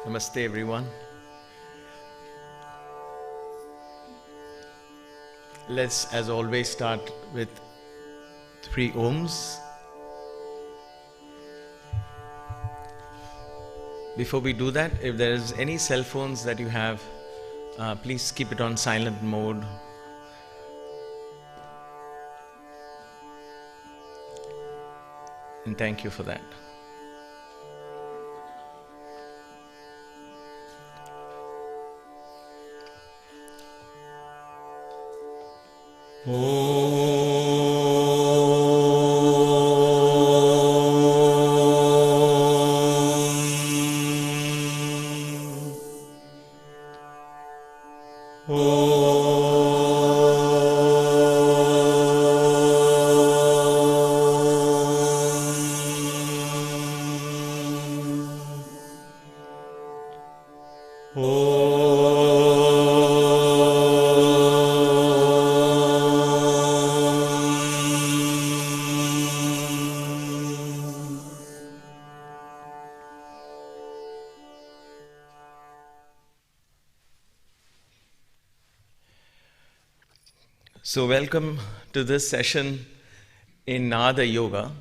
Namaste everyone. Let's, as always, start with 3 ohms. Before we do that, if there is any cell phones that you have, please keep it on silent mode. And thank you for that. So welcome to this session in Nada Yoga.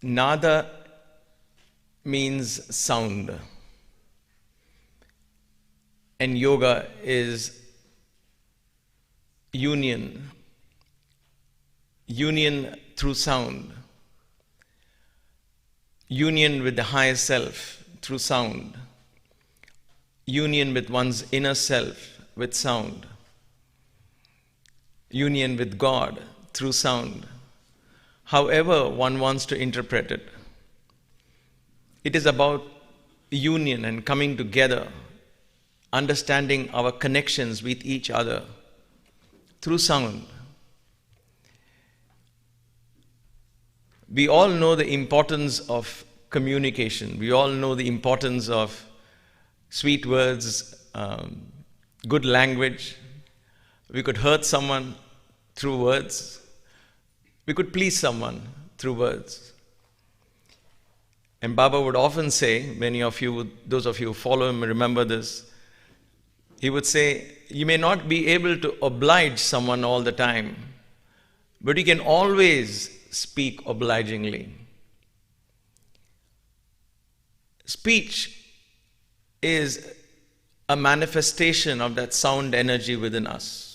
Nada means sound, and yoga is union through sound, union with the higher self through sound, union with one's inner self with sound, union with God through sound. However one wants to interpret it, it is about union and coming together, understanding our connections with each other through sound. We all know the importance of communication. We all know the importance of sweet words, good language. We could hurt someone through words. We could please someone through words. And Baba would often say, many of you, those of you who follow him remember this, he would say, you may not be able to oblige someone all the time, but you can always speak obligingly. Speech is a manifestation of that sound energy within us.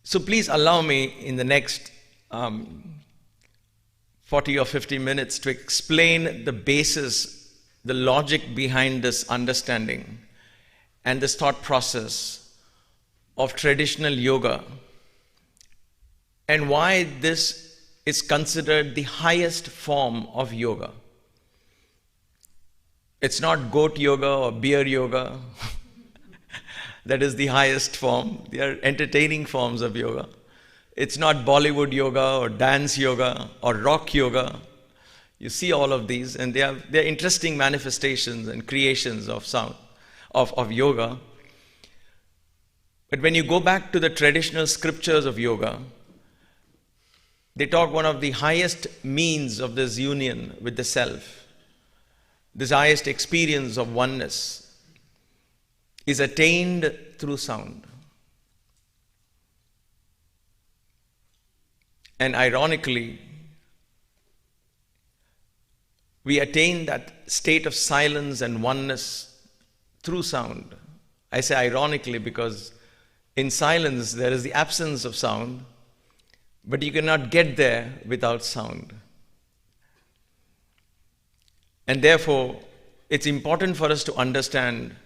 So please allow me in the next 40 or 50 minutes to explain the basis, the logic behind this understanding and this thought process of traditional yoga, and why this is considered the highest form of yoga. It's not goat yoga or beer yoga that is the highest form. They are entertaining forms of yoga. It's not Bollywood yoga or dance yoga or rock yoga. You see all of these, and they're interesting manifestations and creations of sound, of yoga. But when you go back to the traditional scriptures of yoga, they talk one of the highest means of this union with the self, this highest experience of oneness, is attained through sound. And ironically, we attain that state of silence and oneness through sound. I say ironically because in silence there is the absence of sound, but you cannot get there without sound. And therefore, it's important for us to understand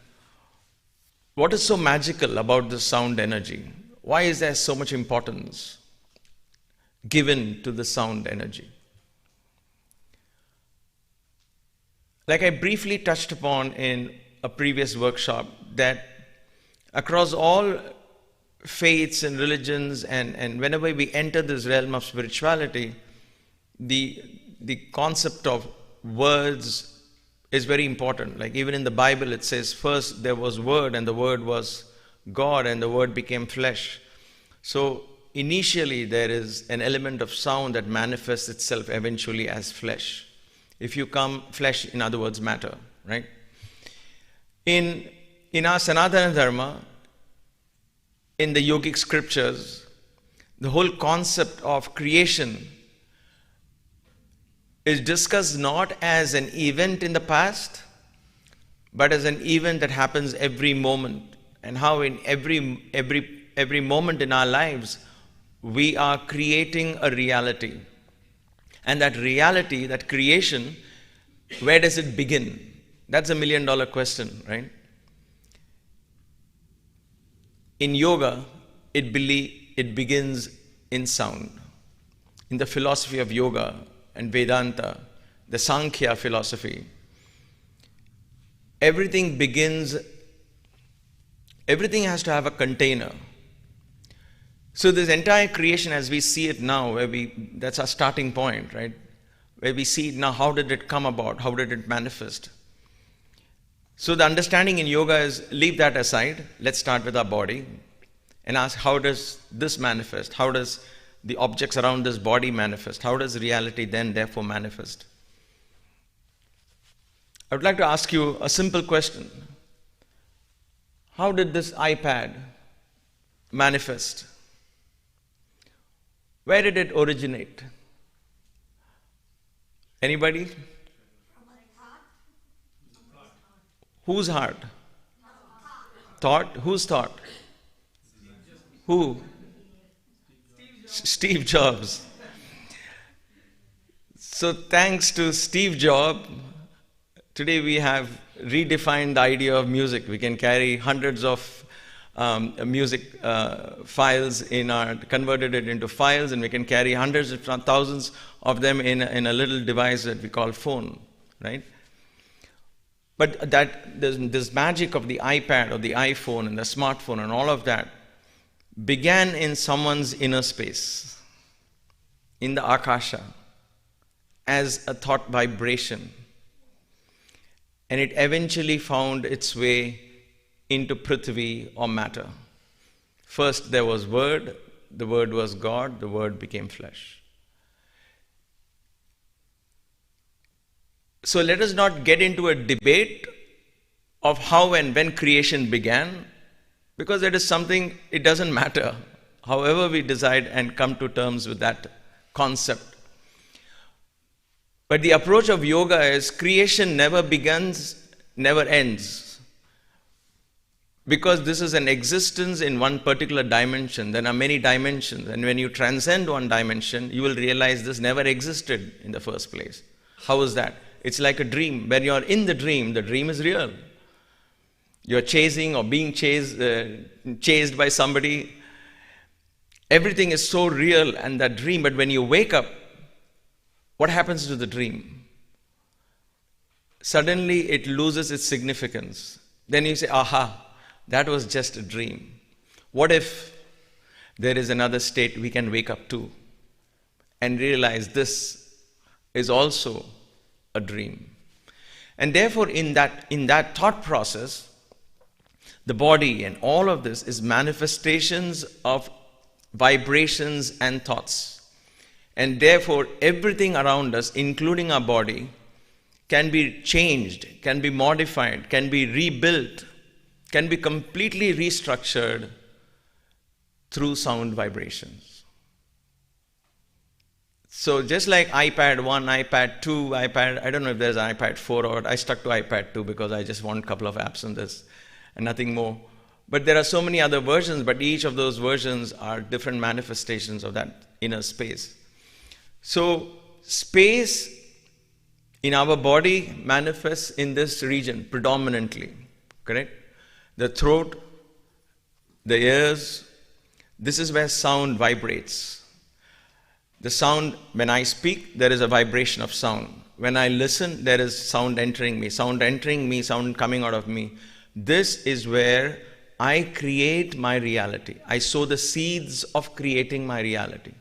what is so magical about this sound energy. Why is there so much importance given to the sound energy? Like I briefly touched upon in a previous workshop, that across all faiths and religions, and whenever we enter this realm of spirituality, the concept of words, is very important. Like even in the Bible it says first there was Word and the Word was God and the Word became flesh. So initially there is an element of sound that manifests itself eventually as flesh. If you come, flesh in other words matter, right? In our Sanathana Dharma, in the yogic scriptures, the whole concept of creation is discussed not as an event in the past, but as an event that happens every moment, and how in every moment in our lives we are creating a reality. And that reality, that creation, where does it begin? That's $1 million question, right? In yoga, it begins in sound. In the philosophy of yoga and Vedanta, the Sankhya philosophy, everything has to have a container. So this entire creation as we see it now, that's our starting point, right? Where we see it now, how did it come about? How did it manifest? So the understanding in yoga is, leave that aside. Let's start with our body and ask, how does this manifest? How does the objects around this body manifest? How does reality then therefore manifest? I would like to ask you a simple question. How did this iPad manifest? Where did it originate? Anybody? Whose heart? Thought? Whose thought? Who? Steve Jobs. So thanks to Steve Jobs, today we have redefined the idea of music. We can carry hundreds of music files converted it into files, and we can carry hundreds if not thousands of them in a little device that we call phone, right? But this magic of the iPad or the iPhone and the smartphone and all of that began in someone's inner space, in the Akasha, as a thought vibration. And it eventually found its way into Prithvi or matter. First there was Word, the Word was God, the Word became flesh. So let us not get into a debate of how and when creation began, because it is something, it doesn't matter, however we decide and come to terms with that concept. But the approach of yoga is creation never begins, never ends. Because this is an existence in one particular dimension. There are many dimensions. And when you transcend one dimension, you will realize this never existed in the first place. How is that? It's like a dream. When you're in the dream is real. You're chasing or being chased by somebody. Everything is so real and that dream. But when you wake up, what happens to the dream? Suddenly it loses its significance. Then you say, aha, that was just a dream. What if there is another state we can wake up to and realize this is also a dream? And therefore in that thought process, the body and all of this is manifestations of vibrations and thoughts. And therefore everything around us, including our body, can be changed, can be modified, can be rebuilt, can be completely restructured through sound vibrations. So just like iPad 1, iPad 2, I don't know if there's an iPad 4 or I stuck to iPad 2 because I just want a couple of apps on this and nothing more. But there are so many other versions, but each of those versions are different manifestations of that inner space. So space in our body manifests in this region predominantly, correct? The throat, the ears, this is where sound vibrates. The sound, when I speak, there is a vibration of sound. When I listen, there is sound entering me, sound coming out of me. This is where I create my reality. I sow the seeds of creating my reality.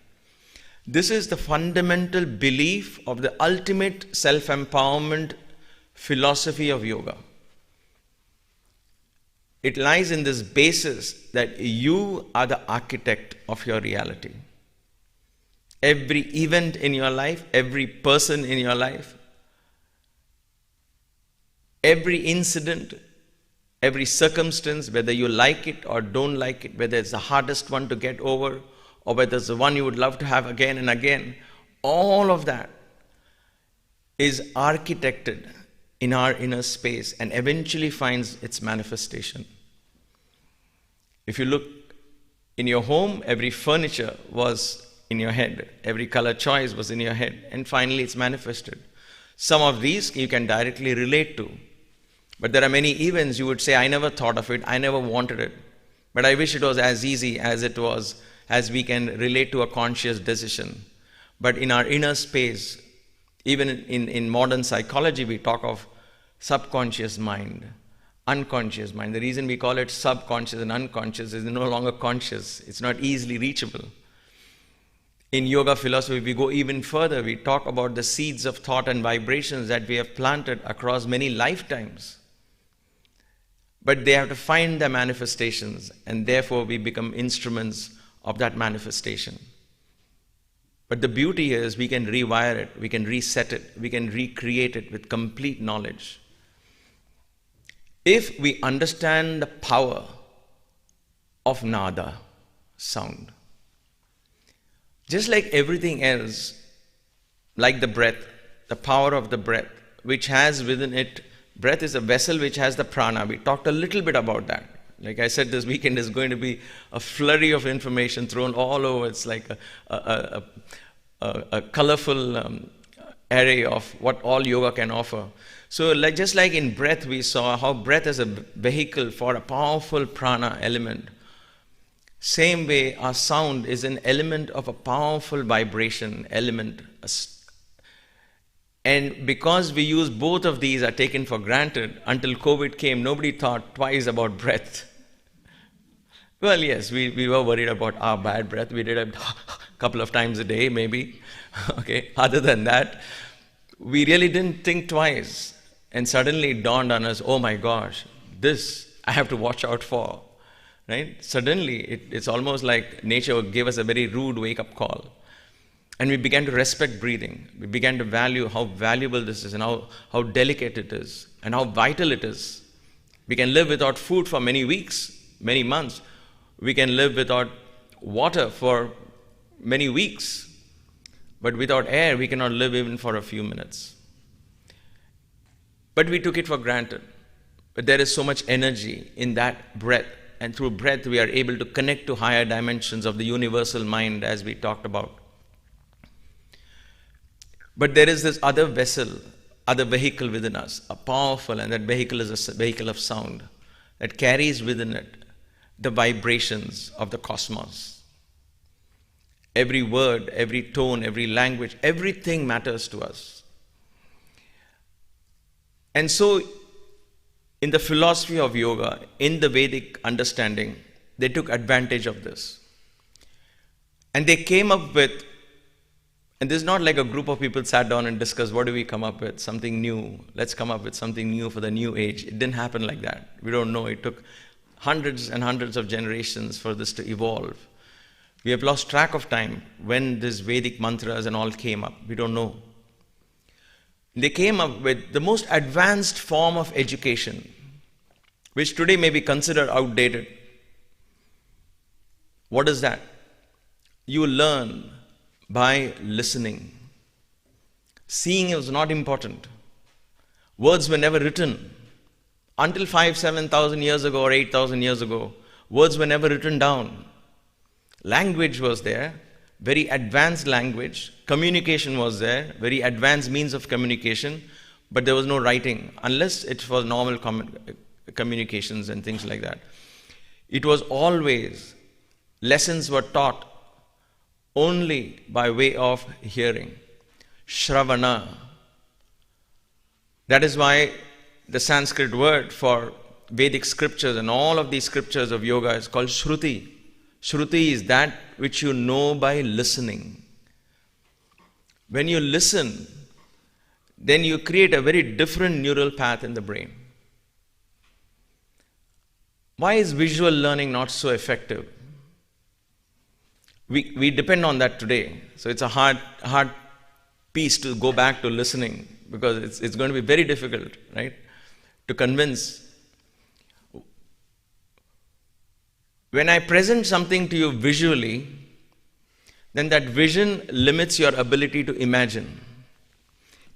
This is the fundamental belief of the ultimate self-empowerment philosophy of yoga. It lies in this basis that you are the architect of your reality. Every event in your life, every person in your life, every incident, every circumstance, whether you like it or don't like it, whether it's the hardest one to get over or whether it's the one you would love to have again and again, all of that is architected in our inner space and eventually finds its manifestation. If you look in your home, every furniture was in your head, every color choice was in your head, and finally it's manifested. Some of these you can directly relate to, but there are many events you would say, I never thought of it, I never wanted it, but I wish it was as easy as it was, as we can relate to a conscious decision. But in our inner space, even in modern psychology, we talk of subconscious mind, unconscious mind. The reason we call it subconscious and unconscious is no longer conscious. It's not easily reachable. In yoga philosophy, we go even further. We talk about the seeds of thought and vibrations that we have planted across many lifetimes. But they have to find their manifestations, and therefore we become instruments of that manifestation. But the beauty is we can rewire it, we can reset it, we can recreate it with complete knowledge. If we understand the power of nada, sound, just like everything else, like the breath, the power of the breath, which has within it, breath is a vessel which has the prana. We talked a little bit about that. Like I said, this weekend is going to be a flurry of information thrown all over. It's like a colorful array of what all yoga can offer. So just like in breath, we saw how breath is a vehicle for a powerful prana element. Same way, our sound is an element of a powerful vibration element. And because we use both of these are taken for granted, until COVID came, nobody thought twice about breath. Well, yes, we were worried about our bad breath. We did it a couple of times a day, maybe. Okay. Other than that, we really didn't think twice. And suddenly it dawned on us, oh my gosh, this I have to watch out for. Right? Suddenly, it's almost like nature gave us a very rude wake-up call. And we began to respect breathing. We began to value how valuable this is and how delicate it is and how vital it is. We can live without food for many weeks, many months. We can live without water for many weeks. But without air, we cannot live even for a few minutes. But we took it for granted. But there is so much energy in that breath. And through breath, we are able to connect to higher dimensions of the universal mind, as we talked about. But there is this other vessel, other vehicle within us, a powerful, and that vehicle is a vehicle of sound that carries within it the vibrations of the cosmos. Every word, every tone, every language, everything matters to us. And so, in the philosophy of yoga, in the Vedic understanding, they took advantage of this. And they came up with, and this is not like a group of people sat down and discussed, what do we come up with? Something new. Let's come up with something new for the new age. It didn't happen like that. We don't know. It took hundreds and hundreds of generations for this to evolve. We have lost track of time when these Vedic mantras and all came up. We don't know. They came up with the most advanced form of education, which today may be considered outdated. What is that? You learn by listening. Seeing was not important. Words were never written. Until 5,000-7,000 years ago or 8,000 years ago, words were never written down. Language was there, very advanced language. Communication was there, very advanced means of communication, but there was no writing, unless it was normal communications and things like that. It was always, lessons were taught only by way of hearing. Shravana. That is why the Sanskrit word for Vedic scriptures and all of these scriptures of yoga is called Shruti. Shruti is that which you know by listening. When you listen, then you create a very different neural path in the brain. Why is visual learning not so effective? We depend on that today. So it's a hard piece to go back to listening, because it's going to be very difficult, right, to convince. When I present something to you visually, then that vision limits your ability to imagine.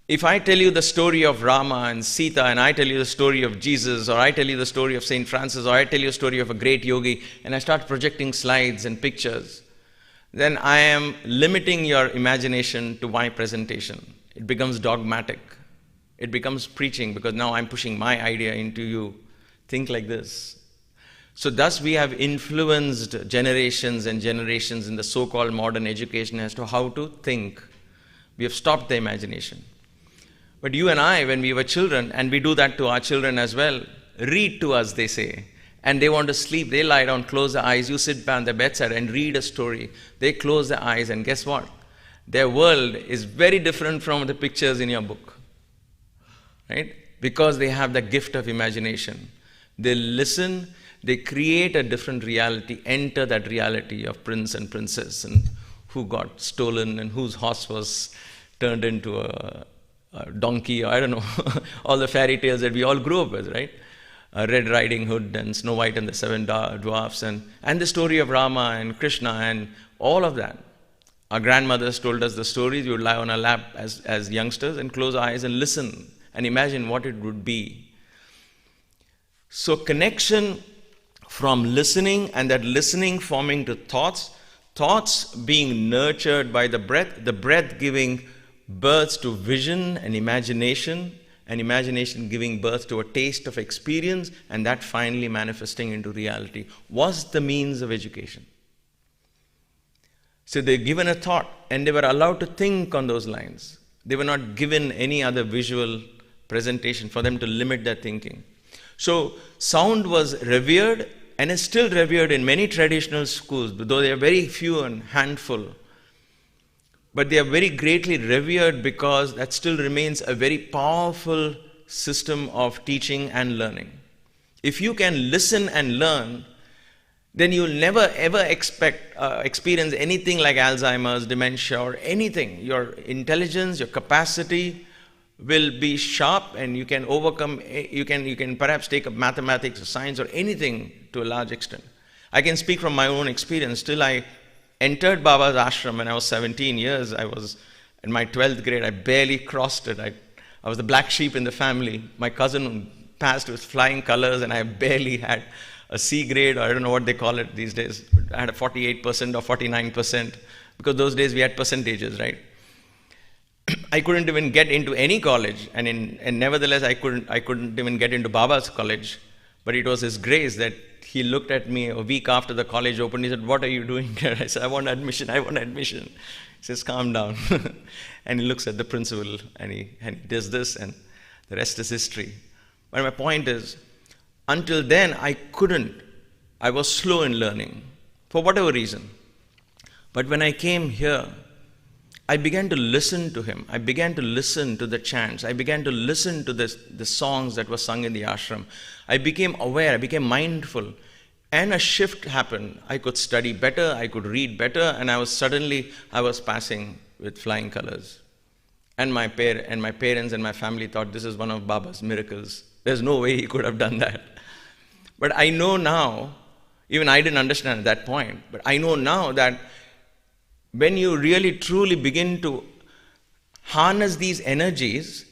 If I tell you the story of Rama and Sita, and I tell you the story of Jesus, or I tell you the story of Saint Francis, or I tell you a story of a great yogi, and I start projecting slides and pictures, then I am limiting your imagination to my presentation. It becomes dogmatic. It becomes preaching, because now I'm pushing my idea into you. Think like this. So thus we have influenced generations and generations in the so-called modern education as to how to think. We have stopped the imagination. But you and I, when we were children, and we do that to our children as well, read to us, they say. And they want to sleep, they lie down, close their eyes, you sit by their bedside and read a story. They close their eyes, and guess what? Their world is very different from the pictures in your book. Right? Because they have the gift of imagination. They listen, they create a different reality, enter that reality of prince and princess, and who got stolen, and whose horse was turned into a donkey, or I don't know, all the fairy tales that we all grew up with, right? Red Riding Hood and Snow White and the Seven Dwarfs, and the story of Rama and Krishna and all of that. Our grandmothers told us the stories. We would lie on our lap as youngsters and close our eyes and listen and imagine what it would be. So connection from listening, and that listening forming to thoughts, thoughts being nurtured by the breath giving birth to vision and imagination giving birth to a taste of experience, and that finally manifesting into reality, was the means of education. So they're given a thought, and they were allowed to think on those lines. They were not given any other visual presentation for them to limit their thinking. So sound was revered, and is still revered in many traditional schools, though they are very few and handful. But they are very greatly revered because that still remains a very powerful system of teaching and learning. If you can listen and learn, then you'll never ever experience anything like Alzheimer's, dementia, or anything. Your intelligence, your capacity will be sharp, and you can overcome, you can perhaps take up mathematics or science or anything to a large extent. I can speak from my own experience. Till I entered Baba's ashram when I was 17 years. I was in my 12th grade. I barely crossed it. I was the black sheep in the family. My cousin passed with flying colors, and I barely had a C grade, or I don't know what they call it these days. I had a 48% or 49%, because those days we had percentages, right? I couldn't even get into any college, and nevertheless I couldn't even get into Baba's college. But it was his grace that he looked at me a week after the college opened. He said, "What are you doing here?" I said, I want admission. He says, "Calm down." And he looks at the principal, and he does this, and the rest is history. But my point is, until then I was slow in learning, for whatever reason. But when I came here, I began to listen to him. I began to listen to the chants. I began to listen to the songs that were sung in the ashram. I became aware. I became mindful. And a shift happened. I could study better. I could read better. And I was passing with flying colors. And my parents and my family thought this is one of Baba's miracles. There's no way he could have done that. But I know now, even I didn't understand at that point, but I know now that when you really truly begin to harness these energies,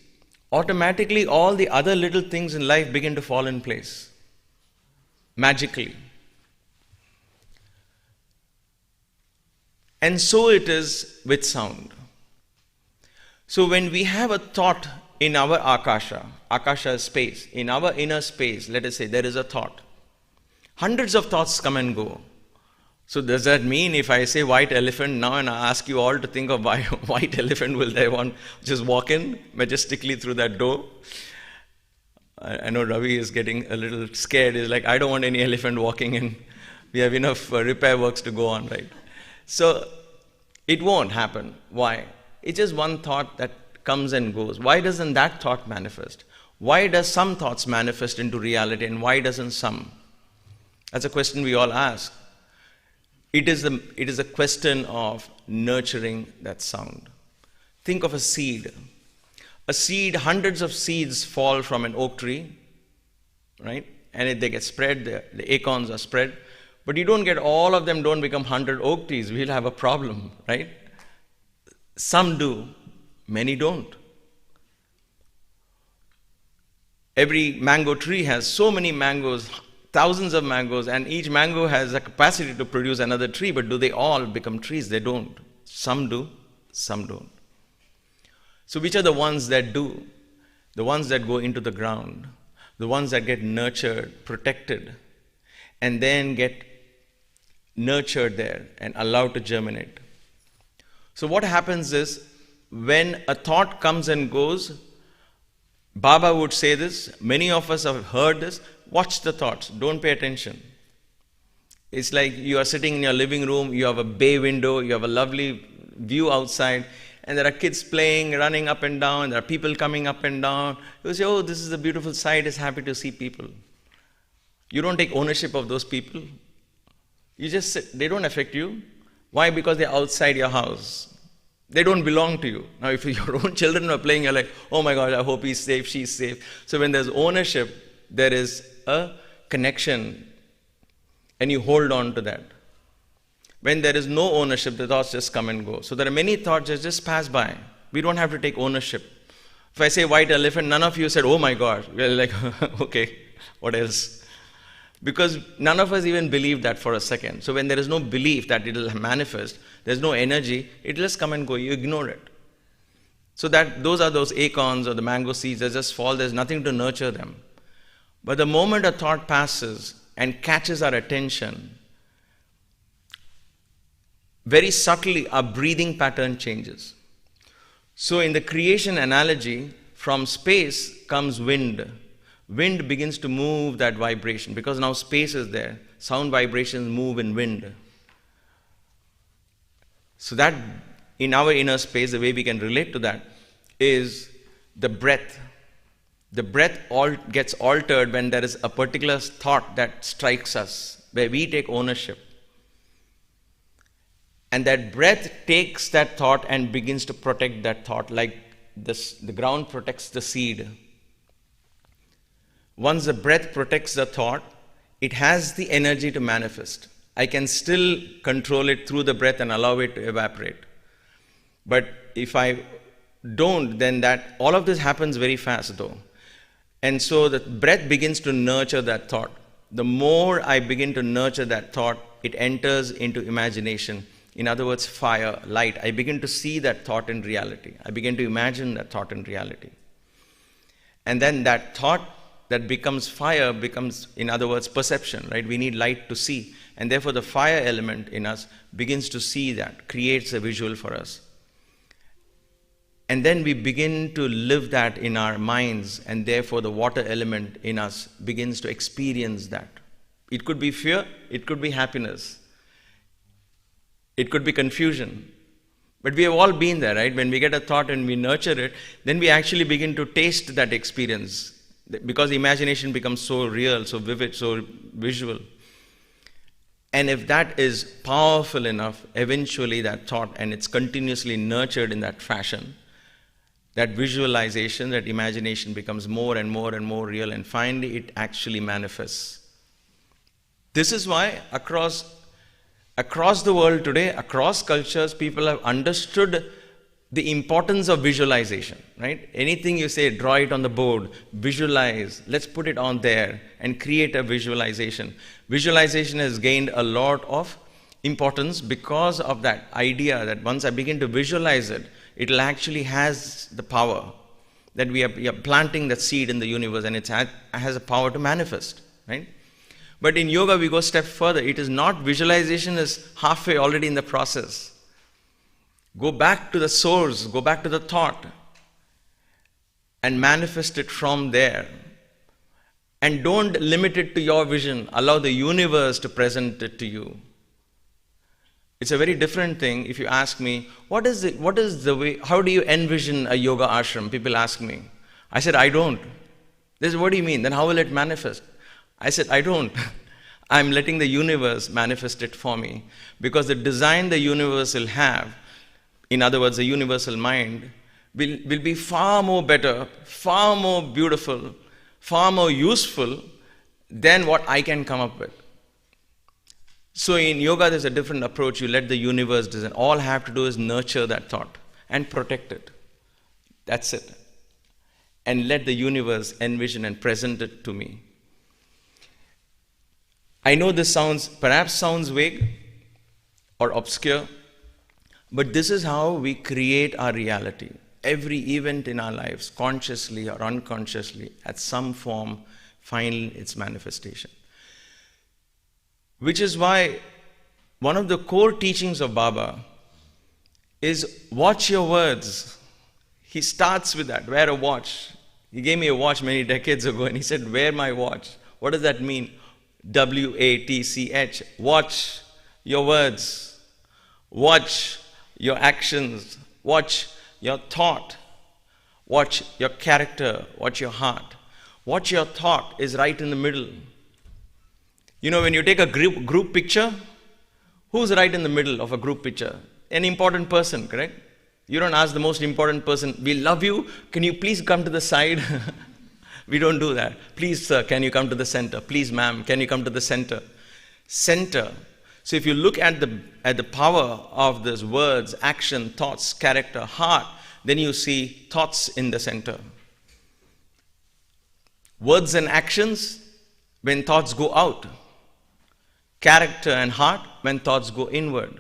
automatically all the other little things in life begin to fall in place, magically. And so it is with sound. So when we have a thought in our akasha is space, in our inner space, let us say there is a thought. Hundreds of thoughts come and go. So does that mean if I say white elephant now and I ask you all to think of white elephant, will they want just walk in majestically through that door? I know Ravi is getting a little scared. He's like, I don't want any elephant walking in. We have enough repair works to go on, right? So it won't happen. Why? It's just one thought that comes and goes, why doesn't that thought manifest? Why does some thoughts manifest into reality and why doesn't some? That's a question we all ask. It is a question of nurturing that sound. Think of a seed. A seed, hundreds of seeds fall from an oak tree, right? And they get spread, the acorns are spread. But you don't get all of them, don't become 100 oak trees. We'll have a problem, right? Some do, many don't. Every mango tree has so many mangoes, thousands of mangoes, and each mango has a capacity to produce another tree, but do they all become trees? They don't. Some do, some don't. So which are the ones that do? The ones that go into the ground, the ones that get nurtured, protected, and then get nurtured there and allowed to germinate. So what happens is, when a thought comes and goes, Baba would say this, many of us have heard this, watch the thoughts, don't pay attention. It's like you are sitting in your living room, you have a bay window, you have a lovely view outside, and there are kids playing, running up and down, there are people coming up and down. You say, oh, this is a beautiful sight, it's happy to see people. You don't take ownership of those people. You just sit, they don't affect you. Why? Because they're outside your house. They don't belong to you. Now, if your own children are playing, you're like, oh my God, I hope he's safe, she's safe. So when there's ownership, there is a connection, and you hold on to that. When there is no ownership, the thoughts just come and go. So there are many thoughts that just pass by. We don't have to take ownership. If I say white elephant, none of you said, oh my God. We're like, okay, what else? Because none of us even believe that for a second. So when there is no belief that it will manifest, there's no energy, it will just come and go. You ignore it. So that those are those acorns or the mango seeds that just fall. There's nothing to nurture them. But the moment a thought passes and catches our attention, very subtly our breathing pattern changes. So in the creation analogy, from space comes wind. Wind begins to move that vibration because now space is there. Sound vibrations move in wind. So that in our inner space, the way we can relate to that is the breath. The breath gets altered when there is a particular thought that strikes us, where we take ownership. And that breath takes that thought and begins to protect that thought, like the ground protects the seed. Once the breath protects the thought, it has the energy to manifest. I can still control it through the breath and allow it to evaporate. But if I don't, then all of this happens very fast though. And so the breath begins to nurture that thought. The more I begin to nurture that thought, it enters into imagination. In other words, fire, light. I begin to see that thought in reality. I begin to imagine that thought in reality. And then that thought that becomes fire becomes, in other words, perception, right? We need light to see. And therefore the fire element in us begins to see that, creates a visual for us. And then we begin to live that in our minds, and therefore the water element in us begins to experience that. It could be fear, it could be happiness, it could be confusion. But we have all been there, right? When we get a thought and we nurture it, then we actually begin to taste that experience. Because imagination becomes so real, so vivid, so visual. And if that is powerful enough, eventually that thought, and it's continuously nurtured in that fashion, that visualization, that imagination becomes more and more and more real, and finally it actually manifests. This is why across the world today, across cultures, people have understood the importance of visualization, right? Anything you say, draw it on the board, visualize, let's put it on there and create a visualization. Visualization has gained a lot of importance because of that idea that once I begin to visualize it, it actually has the power that we are planting that seed in the universe, and it has a power to manifest, right? But in yoga, we go a step further. It is not visualization is halfway already in the process. Go back to the source, go back to the thought and manifest it from there. And don't limit it to your vision. Allow the universe to present it to you. It's a very different thing if you ask me, what is the way, how do you envision a yoga ashram? People ask me. I said, I don't. They said, what do you mean? Then how will it manifest? I said, I don't. I'm letting the universe manifest it for me. Because the design the universe will have, in other words, the universal mind, will be far more better, far more beautiful, far more useful than what I can come up with. So in yoga, there's a different approach. You let the universe design. All I have to do is nurture that thought and protect it. That's it. And let the universe envision and present it to me. I know this perhaps sounds vague or obscure, but this is how we create our reality. Every event in our lives, consciously or unconsciously, at some form, find its manifestation. Which is why one of the core teachings of Baba is watch your words. He starts with that, wear a watch. He gave me a watch many decades ago and he said, wear my watch. What does that mean? WATCH. Watch your words. Watch your actions. Watch your thought. Watch your character. Watch your heart. Watch your thought is right in the middle. You know, when you take a group picture, who's right in the middle of a group picture? An important person, correct? You don't ask the most important person, we love you, can you please come to the side? We don't do that. Please, sir, can you come to the center? Please, ma'am, can you come to the center? Center. So if you look at the power of these words, action, thoughts, character, heart, then you see thoughts in the center. Words and actions when thoughts go out. Character and heart when thoughts go inward.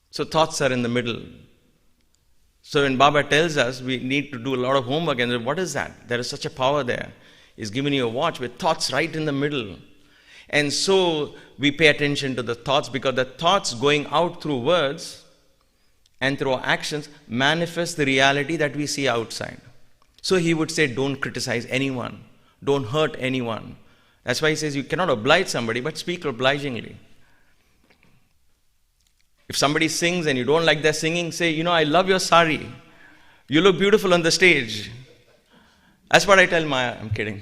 So thoughts are in the middle. So when Baba tells us we need to do a lot of homework, and what is that? There is such a power there. He's giving you a watch with thoughts right in the middle. And so we pay attention to the thoughts because the thoughts going out through words and through our actions manifest the reality that we see outside. So he would say, don't criticize anyone. Don't hurt anyone. That's why he says you cannot oblige somebody, but speak obligingly. If somebody sings and you don't like their singing, say, you know, I love your sari. You look beautiful on the stage. That's what I tell Maya. I'm kidding.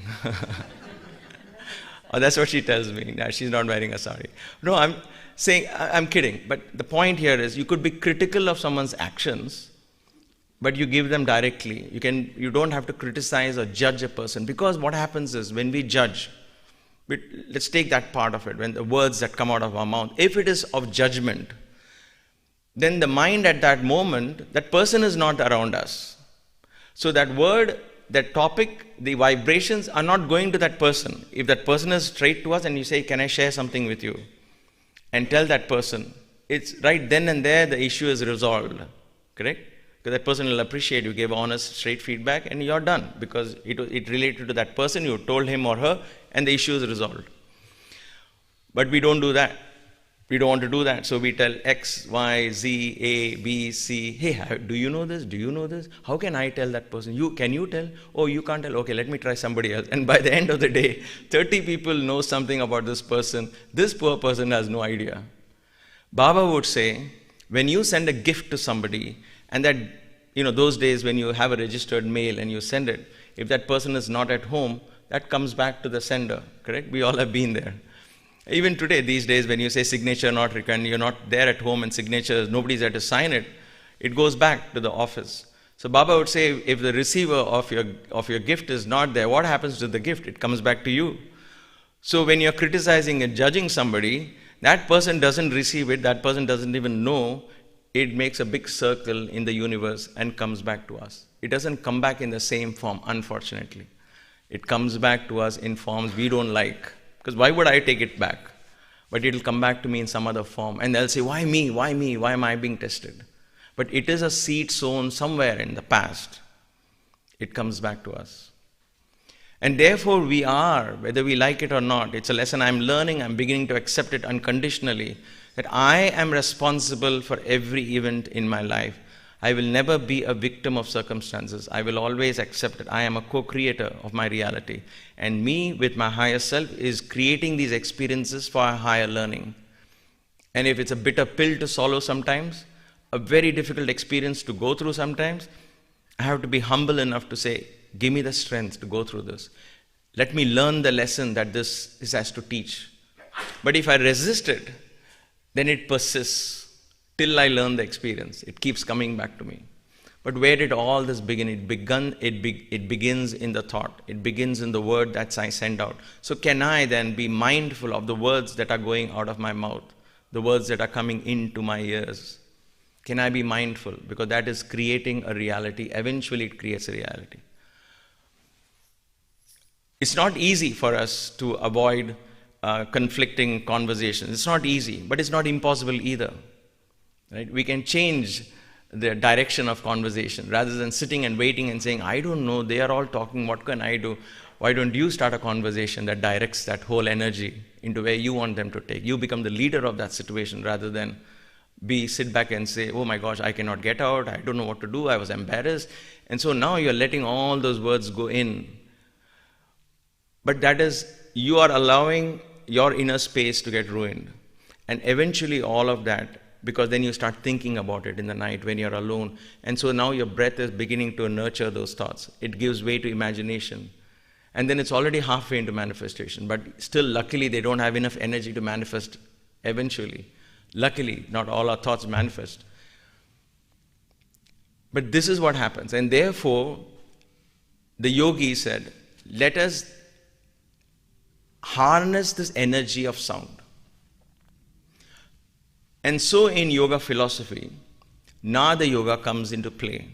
Or that's what she tells me. Nah, she's not wearing a sari. No, I'm saying, I'm kidding. But the point here is you could be critical of someone's actions, but you give them directly. You don't have to criticize or judge a person. Because what happens is when we judge, let's take that part of it, when the words that come out of our mouth, if it is of judgment, then the mind at that moment, that person is not around us. So that word, that topic, the vibrations are not going to that person. If that person is straight to us and you say, can I share something with you? And tell that person, it's right then and there the issue is resolved. Correct? Because that person will appreciate you gave honest, straight feedback and you're done. Because it related to that person, you told him or her, and the issue is resolved. But we don't do that. We don't want to do that. So we tell X, Y, Z, A, B, C, hey, do you know this? Do you know this? How can I tell that person? Can you tell? Oh, you can't tell? Okay, let me try somebody else. And by the end of the day, 30 people know something about this person. This poor person has no idea. Baba would say, when you send a gift to somebody, and that, those days when you have a registered mail and you send it, if that person is not at home, that comes back to the sender, correct? We all have been there. Even today, these days, when you say signature not required, you're not there at home and signature, nobody's there to sign it, it goes back to the office. So Baba would say, if the receiver of your gift is not there, what happens to the gift? It comes back to you. So when you're criticizing and judging somebody, that person doesn't receive it, that person doesn't even know, it makes a big circle in the universe and comes back to us. It doesn't come back in the same form, unfortunately. It comes back to us in forms we don't like. Because why would I take it back? But it will come back to me in some other form. And they'll say, why me? Why me? Why am I being tested? But it is a seed sown somewhere in the past. It comes back to us. And therefore we are, whether we like it or not, it's a lesson I'm learning, I'm beginning to accept it unconditionally, that I am responsible for every event in my life. I will never be a victim of circumstances. I will always accept it. I am a co-creator of my reality. And me, with my higher self, is creating these experiences for a higher learning. And if it's a bitter pill to swallow sometimes, a very difficult experience to go through sometimes, I have to be humble enough to say, give me the strength to go through this. Let me learn the lesson that this has to teach. But if I resist it, then it persists till I learn the experience. It keeps coming back to me. But where did all this begin? It begins in the thought. It begins in the word that I send out. So can I then be mindful of the words that are going out of my mouth, the words that are coming into my ears? Can I be mindful? Because that is creating a reality. Eventually it creates a reality. It's not easy for us to avoid conflicting conversations. It's not easy, but it's not impossible either. Right? We can change the direction of conversation rather than sitting and waiting and saying, I don't know, they are all talking, what can I do? Why don't you start a conversation that directs that whole energy into where you want them to take? You become the leader of that situation rather than sit back and say, oh my gosh, I cannot get out, I don't know what to do, I was embarrassed. And so now you're letting all those words go in. But that is, you are allowing your inner space to get ruined. And eventually all of that, because then you start thinking about it in the night when you're alone. And so now your breath is beginning to nurture those thoughts. It gives way to imagination. And then it's already halfway into manifestation. But still, luckily, they don't have enough energy to manifest eventually. Luckily, not all our thoughts manifest. But this is what happens. And therefore, the yogi said, let us harness this energy of sound. And so in yoga philosophy, Nada Yoga comes into play,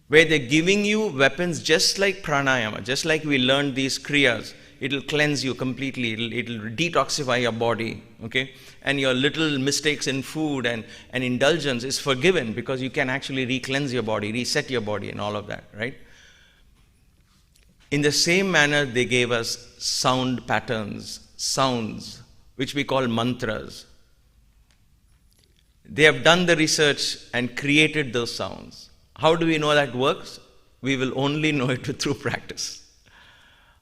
where they're giving you weapons just like pranayama, just like we learned these kriyas. It'll cleanse you completely, it'll detoxify your body, okay? And your little mistakes in food and indulgence is forgiven because you can actually re-cleanse your body, reset your body and all of that, right? In the same manner, they gave us sound patterns, sounds, which we call mantras. They have done the research and created those sounds. How do we know that works? We will only know it through practice.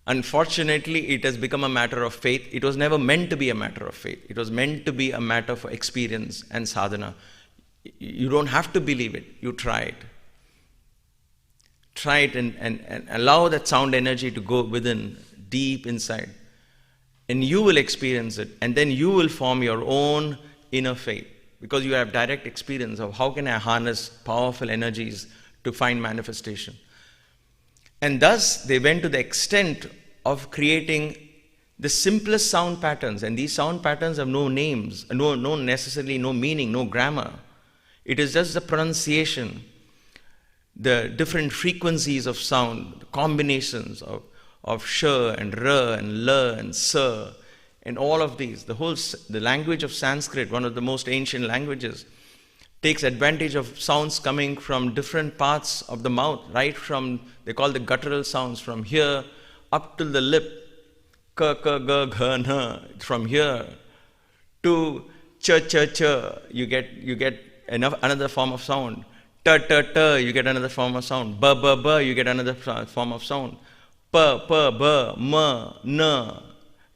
Unfortunately, it has become a matter of faith. It was never meant to be a matter of faith. It was meant to be a matter for experience and sadhana. You don't have to believe it. You try it. Try it and allow that sound energy to go within, deep inside. And you will experience it. And then you will form your own inner faith. Because you have direct experience of how can I harness powerful energies to find manifestation. And thus, they went to the extent of creating the simplest sound patterns. And these sound patterns have no names, no necessarily no meaning, no grammar. It is just the pronunciation, the different frequencies of sound, the combinations of sh and r and l and s. And all of these, the language of Sanskrit, one of the most ancient languages, takes advantage of sounds coming from different parts of the mouth, right from, they call the guttural sounds, from here up to the lip, k, k, g, g, n, from here to ch, ch, ch, you get another form of sound. T, t, t, you get another form of sound. B, b, b, you get another form of sound. P, p, b, m, n,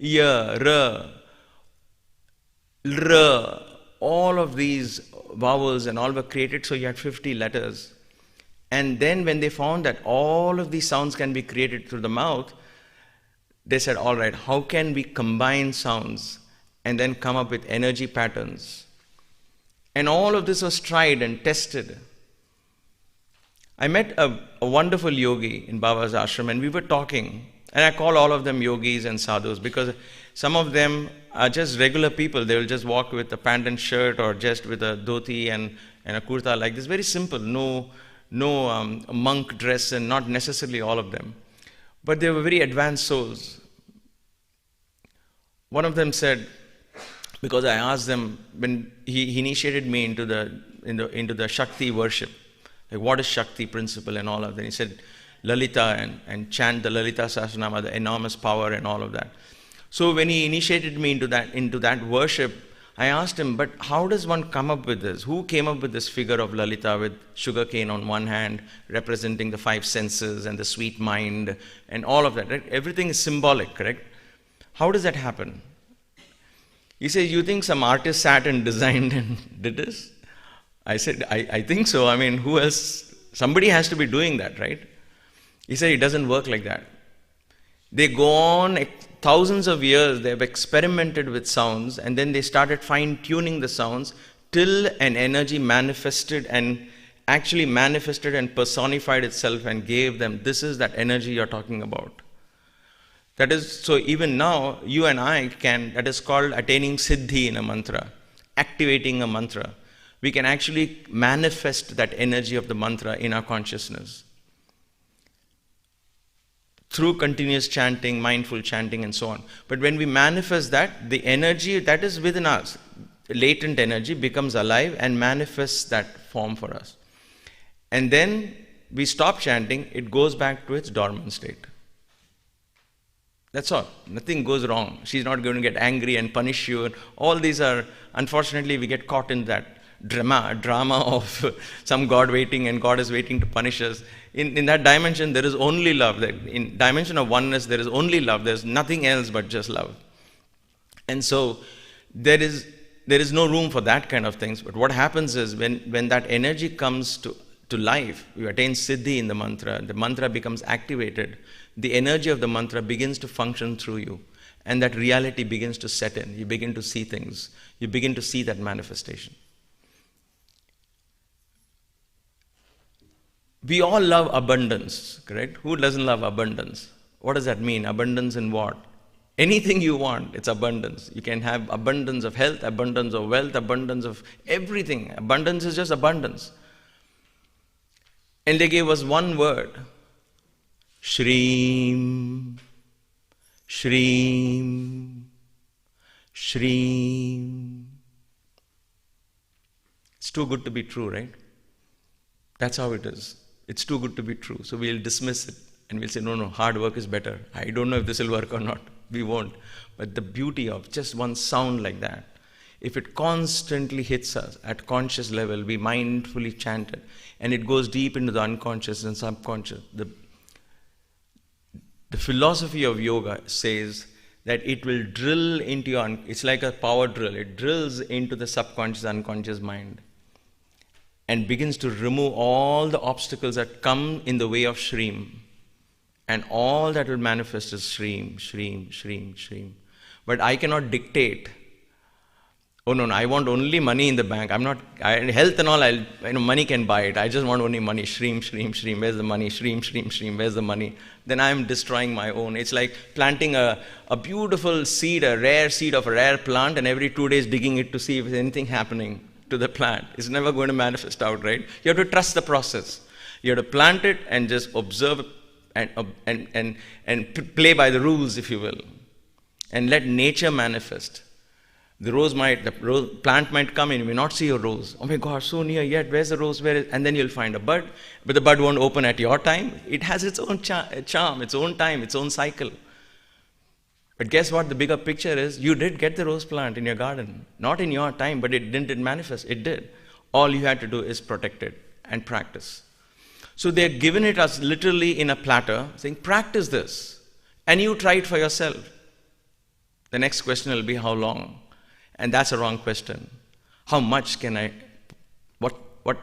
y, r, r, all of these vowels and all were created, so you had 50 letters. And then when they found that all of these sounds can be created through the mouth, they said, all right, how can we combine sounds and then come up with energy patterns? And all of this was tried and tested. I met a wonderful yogi in Baba's ashram, and we were talking. And I call all of them yogis and sadhus because some of them are just regular people. They will just walk with a pant and shirt or just with a dhoti and a kurta like this. Very simple. No monk dress, and not necessarily all of them. But they were very advanced souls. One of them said, because I asked them, when he initiated me into the Shakti worship, like what is Shakti principle and all of that. He said, Lalita and chant the Lalita Sahasranama, the enormous power and all of that. So when he initiated me into that worship, I asked him, but how does one come up with this? Who came up with this figure of Lalita with sugarcane on one hand, representing the 5 senses and the sweet mind and all of that, right? Everything is symbolic, correct? How does that happen? He says, you think some artist sat and designed and did this? I said, I think so. I mean, who else? Somebody has to be doing that, right? He said, it doesn't work like that. They go on thousands of years, they have experimented with sounds, and then they started fine-tuning the sounds till an energy manifested and actually manifested and personified itself and gave them, this is that energy you're talking about. That is, so even now, you and I can, that is called attaining siddhi in a mantra, activating a mantra. We can actually manifest that energy of the mantra in our consciousness through continuous chanting, mindful chanting, and so on. But when we manifest that, the energy that is within us, latent energy, becomes alive and manifests that form for us. And then we stop chanting, it goes back to its dormant state. That's all. Nothing goes wrong. She's not going to get angry and punish you. All these are, unfortunately, we get caught in that drama of some God waiting, and God is waiting to punish us. In that dimension, there is only love. In dimension of oneness, there is only love. There's nothing else but just love. And so there is no room for that kind of things. But what happens is when that energy comes to life, you attain siddhi in the mantra becomes activated, the energy of the mantra begins to function through you. And that reality begins to set in. You begin to see things. You begin to see that manifestation. We all love abundance, correct? Who doesn't love abundance? What does that mean? Abundance in what? Anything you want, it's abundance. You can have abundance of health, abundance of wealth, abundance of everything. Abundance is just abundance. And they gave us one word. Shreem, Shreem, Shreem. It's too good to be true, right? That's how it is. It's too good to be true. So we'll dismiss it and we'll say, no, hard work is better. I don't know if this will work or not. We won't. But the beauty of just one sound like that, if it constantly hits us at conscious level, we mindfully chant it, and it goes deep into the unconscious and subconscious. The philosophy of yoga says that it will drill into your, it's like a power drill. It drills into the subconscious, unconscious mind and begins to remove all the obstacles that come in the way of Shreem. And all that will manifest is Shreem, Shreem, Shreem, Shreem. But I cannot dictate, oh no, I want only money in the bank. Health and all, money can buy it. I just want only money. Shreem, Shreem, Shreem, where's the money? Shreem, Shreem, Shreem, where's the money? Then I am destroying my own. It's like planting a beautiful seed, a rare seed of a rare plant, and every 2 days digging it to see if there's anything happening to the plant. It's never going to manifest out, right? You have to trust the process. You have to plant it and just observe and play by the rules, if you will, and let nature manifest. The plant might come in, you may not see a rose. Oh my God, so near yet, where's the rose? And then you'll find a bud, but the bud won't open at your time. It has its own charm, its own time, its own cycle. But guess what? The bigger picture is, you did get the rose plant in your garden. Not in your time, but it didn't manifest. It did. All you had to do is protect it and practice. So they're giving it us literally in a platter, saying, practice this. And you try it for yourself. The next question will be, how long? And that's a wrong question. How much can I,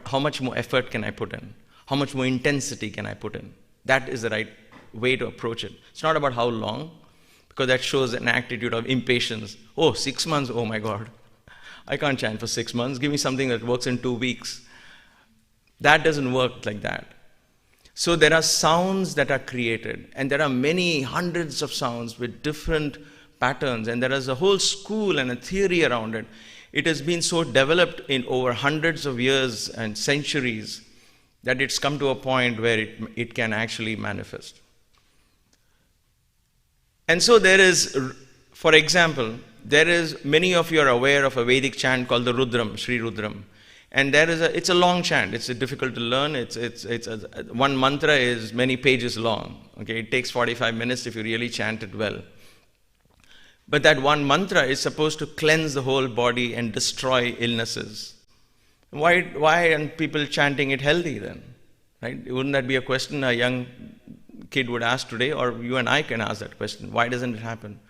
how much more effort can I put in? How much more intensity can I put in? That is the right way to approach it. It's not about how long, because that shows an attitude of impatience. Oh, 6 months, oh my God. I can't chant for 6 months. Give me something that works in 2 weeks. That doesn't work like that. So there are sounds that are created, and there are many hundreds of sounds with different patterns, and there is a whole school and a theory around it. It has been so developed in over hundreds of years and centuries that it's come to a point where it can actually manifest. And so there is, for example, many of you are aware of a Vedic chant called the Rudram, Sri Rudram. And it's a long chant. It's difficult to learn. One mantra is many pages long. Okay, it takes 45 minutes if you really chant it well. But that one mantra is supposed to cleanse the whole body and destroy illnesses. Why aren't people chanting it healthy then? Right? Wouldn't that be a question a young kid would ask today, or you and I can ask that question? Why doesn't it happen?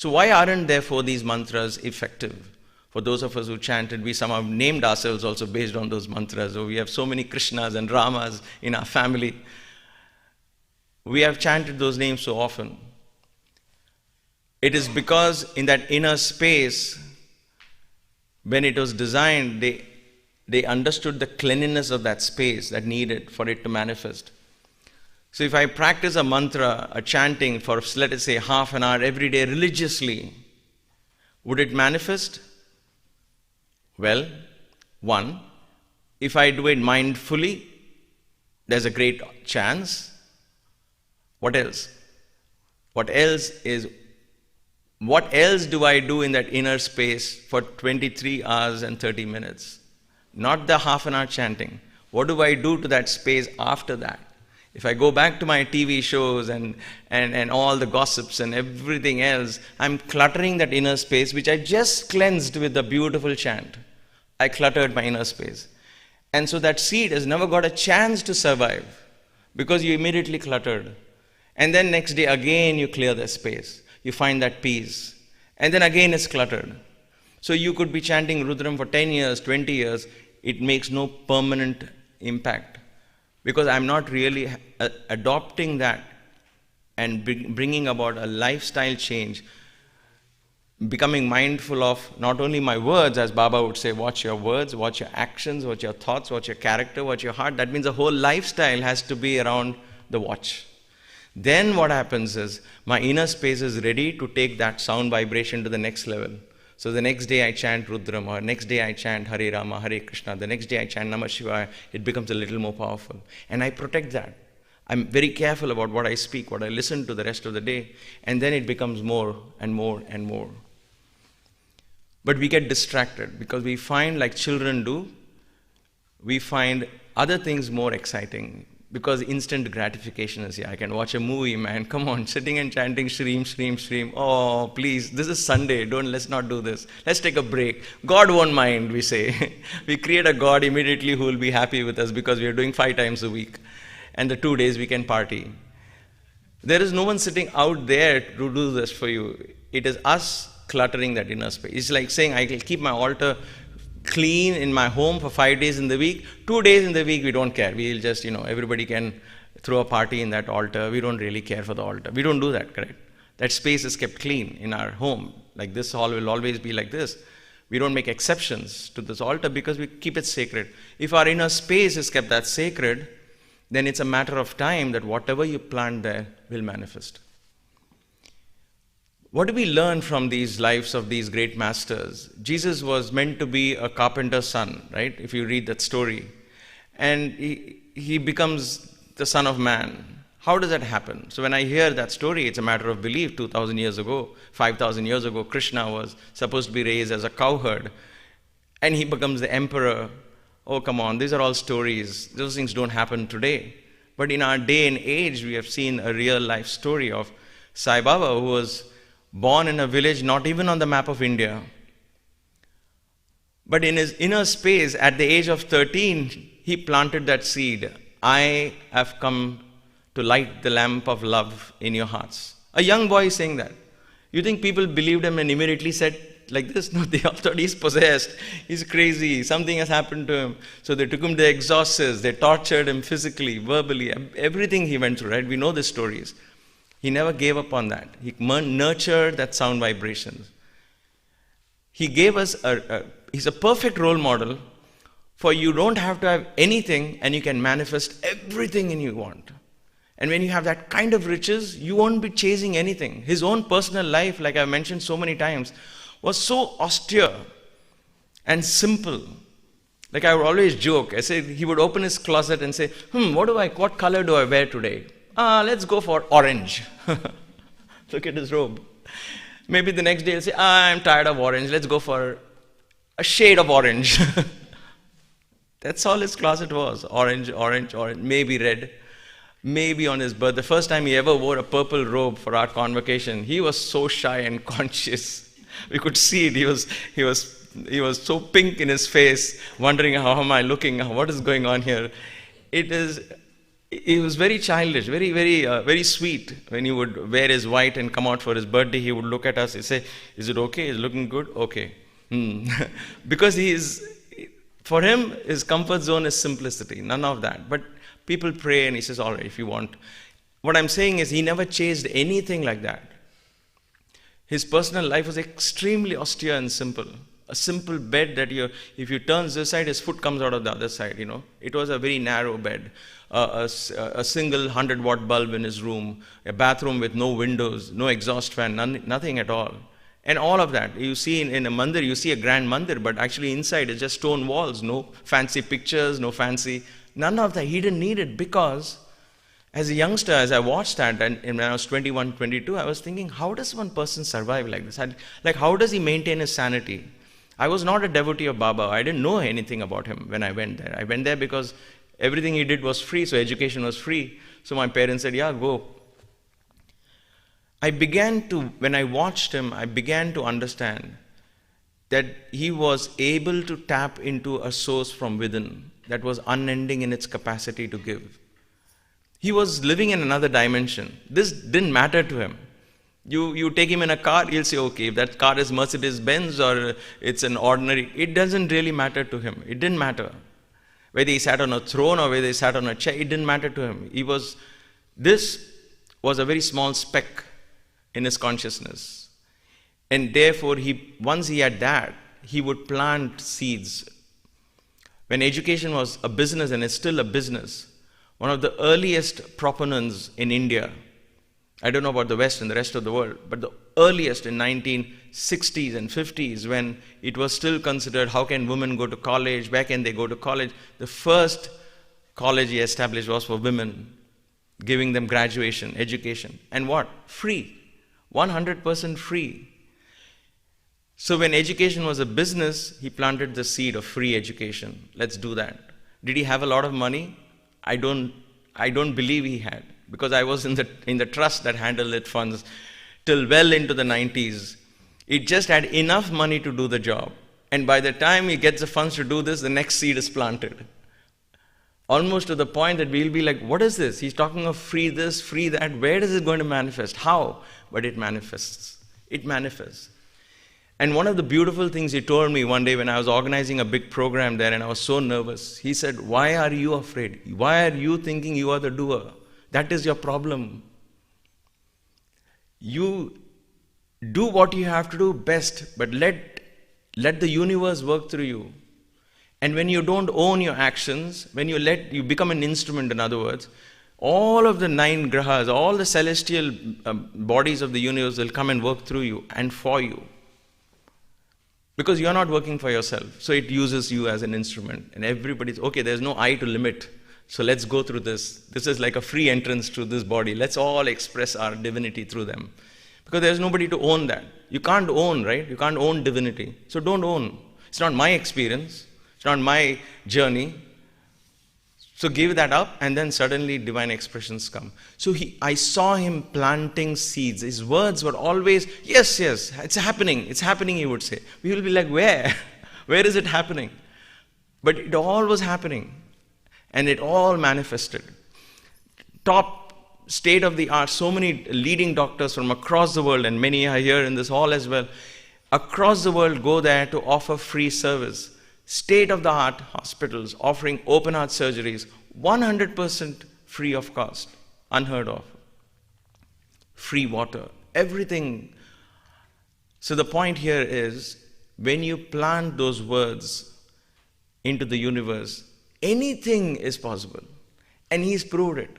So why aren't therefore these mantras effective? For those of us who chanted, we somehow named ourselves also based on those mantras. So we have so many Krishnas and Ramas in our family. We have chanted those names so often. It is because in that inner space, when it was designed, they understood the cleanliness of that space that needed for it to manifest. So if I practice a mantra, a chanting for, let us say, half an hour every day religiously, would it manifest? Well, one, if I do it mindfully, there's a great chance. What else? What else do I do in that inner space for 23 hours and 30 minutes? Not the half an hour chanting. What do I do to that space after that? If I go back to my TV shows and all the gossips and everything else, I'm cluttering that inner space which I just cleansed with the beautiful chant. I cluttered my inner space. And so that seed has never got a chance to survive because you immediately cluttered. And then next day again you clear the space. You find that peace. And then again it's cluttered. So you could be chanting Rudram for 10 years, 20 years. It makes no permanent impact. Because I'm not really adopting that and bringing about a lifestyle change, becoming mindful of not only my words, as Baba would say, watch your words, watch your actions, watch your thoughts, watch your character, watch your heart. That means the whole lifestyle has to be around the watch. Then what happens is my inner space is ready to take that sound vibration to the next level. So the next day I chant Rudram, or next day I chant Hare Rama, Hare Krishna, the next day I chant Namah Shivaya, it becomes a little more powerful. And I protect that. I'm very careful about what I speak, what I listen to the rest of the day, and then it becomes more and more and more. But we get distracted because we find, like children do, we find other things more exciting. Because instant gratification is here. I can watch a movie, man. Come on, sitting and chanting Shreem, Shreem, Shreem. Oh, please, this is Sunday. Let's not do this. Let's take a break. God won't mind, we say. We create a God immediately who will be happy with us because we are doing 5 times a week. And the 2 days we can party. There is no one sitting out there to do this for you. It is us cluttering that inner space. It's like saying, I will keep my altar clean in my home for 5 days in the week. 2 days in the week, we don't care. We'll just, everybody can throw a party in that altar. We don't really care for the altar. We don't do that, correct? That space is kept clean in our home. Like this hall will always be like this. We don't make exceptions to this altar because we keep it sacred. If our inner space is kept that sacred, then it's a matter of time that whatever you plant there will manifest. What do we learn from these lives of these great masters? Jesus was meant to be a carpenter's son, right? If you read that story. And he becomes the son of man. How does that happen? So when I hear that story, it's a matter of belief. 2,000 years ago, 5,000 years ago, Krishna was supposed to be raised as a cowherd. And he becomes the emperor. Oh, come on, these are all stories. Those things don't happen today. But in our day and age, we have seen a real life story of Sai Baba, who was born in a village not even on the map of India. But in his inner space, at the age of 13, he planted that seed. I have come to light the lamp of love in your hearts. A young boy is saying that. You think people believed him and immediately said like this? No, they all thought he's possessed. He's crazy. Something has happened to him. So they took him to exorcists. They tortured him physically, verbally, everything he went through, right? We know the stories. He never gave up on that. He nurtured that sound vibrations. He gave us he's a perfect role model for you don't have to have anything and you can manifest everything you want. And when you have that kind of riches, you won't be chasing anything. His own personal life, like I've mentioned so many times, was so austere and simple. Like I would always joke. I said he would open his closet and say, what color do I wear today? Let's go for orange. Look at his robe. Maybe the next day he'll say, I'm tired of orange. Let's go for a shade of orange. That's all his closet was. Orange, orange, orange. Maybe red. Maybe on his birth. The first time he ever wore a purple robe for our convocation, he was so shy and conscious. We could see it. He was so pink in his face, wondering how am I looking? What is going on here? It He was very childish, very sweet. When he would wear his white and come out for his birthday, he would look at us and say, "Is it okay? Is it looking good? Okay." Because for him, his comfort zone is simplicity, none of that. But people pray and he says, "All right, if you want." What I'm saying is, he never chased anything like that. His personal life was extremely austere and simple. A simple bed that if you turn this side, his foot comes out of the other side, It was a very narrow bed. A single 100-watt bulb in his room, a bathroom with no windows, no exhaust fan, nothing at all. And all of that. You see in a mandir, you see a grand mandir, but actually inside it's just stone walls, no fancy pictures, none of that. He didn't need it because as a youngster, as I watched that, and when I was 21, 22, I was thinking, how does one person survive like this? How does he maintain his sanity? I was not a devotee of Baba. I didn't know anything about him when I went there. I went there because everything he did was free, so education was free. So my parents said, yeah, go. When I watched him, I began to understand that he was able to tap into a source from within that was unending in its capacity to give. He was living in another dimension. This didn't matter to him. You take him in a car, he'll say, okay, if that car is Mercedes-Benz or it's an ordinary, it doesn't really matter to him. It didn't matter. Whether he sat on a throne or whether he sat on a chair, it didn't matter to him. This was a very small speck in his consciousness. And therefore, once he had that, he would plant seeds. When education was a business and is still a business, one of the earliest proponents in India, I don't know about the West and the rest of the world, but the earliest in 1960s and 50s, when it was still considered how can women go to college, where can they go to college, the first college he established was for women, giving them graduation, education. And what? Free. 100% free. So when education was a business, he planted the seed of free education. Let's do that. Did he have a lot of money? I don't believe he had, because I was in the trust that handled its funds till well into the 90s. It just had enough money to do the job. And by the time he gets the funds to do this, the next seed is planted. Almost to the point that we'll be like, what is this? He's talking of free this, free that. Where is it going to manifest? How? But it manifests. It manifests. And one of the beautiful things he told me one day when I was organizing a big program there and I was so nervous, he said, why are you afraid? Why are you thinking you are the doer? That is your problem. You do what you have to do best, but let the universe work through you. And when you don't own your actions, when you become an instrument, in other words, all of the 9 grahas, all the celestial bodies of the universe will come and work through you and for you. Because you're not working for yourself. So it uses you as an instrument. And everybody's, okay, there's no I to limit. So let's go through this. This is like a free entrance to this body. Let's all express our divinity through them. Because there's nobody to own that. You can't own, right? You can't own divinity. So don't own. It's not my experience. It's not my journey. So give that up, and then suddenly divine expressions come. So I saw him planting seeds. His words were always, yes, it's happening, he would say. We will be like, where? Where is it happening? But it all was happening, and it all manifested. Top state of the art, so many leading doctors from across the world, and many are here in this hall as well, across the world go there to offer free service. State-of-the-art hospitals offering open-heart surgeries, 100% free of cost, unheard of. Free water, everything. So the point here is, when you plant those words into the universe, anything is possible. And he's proved it.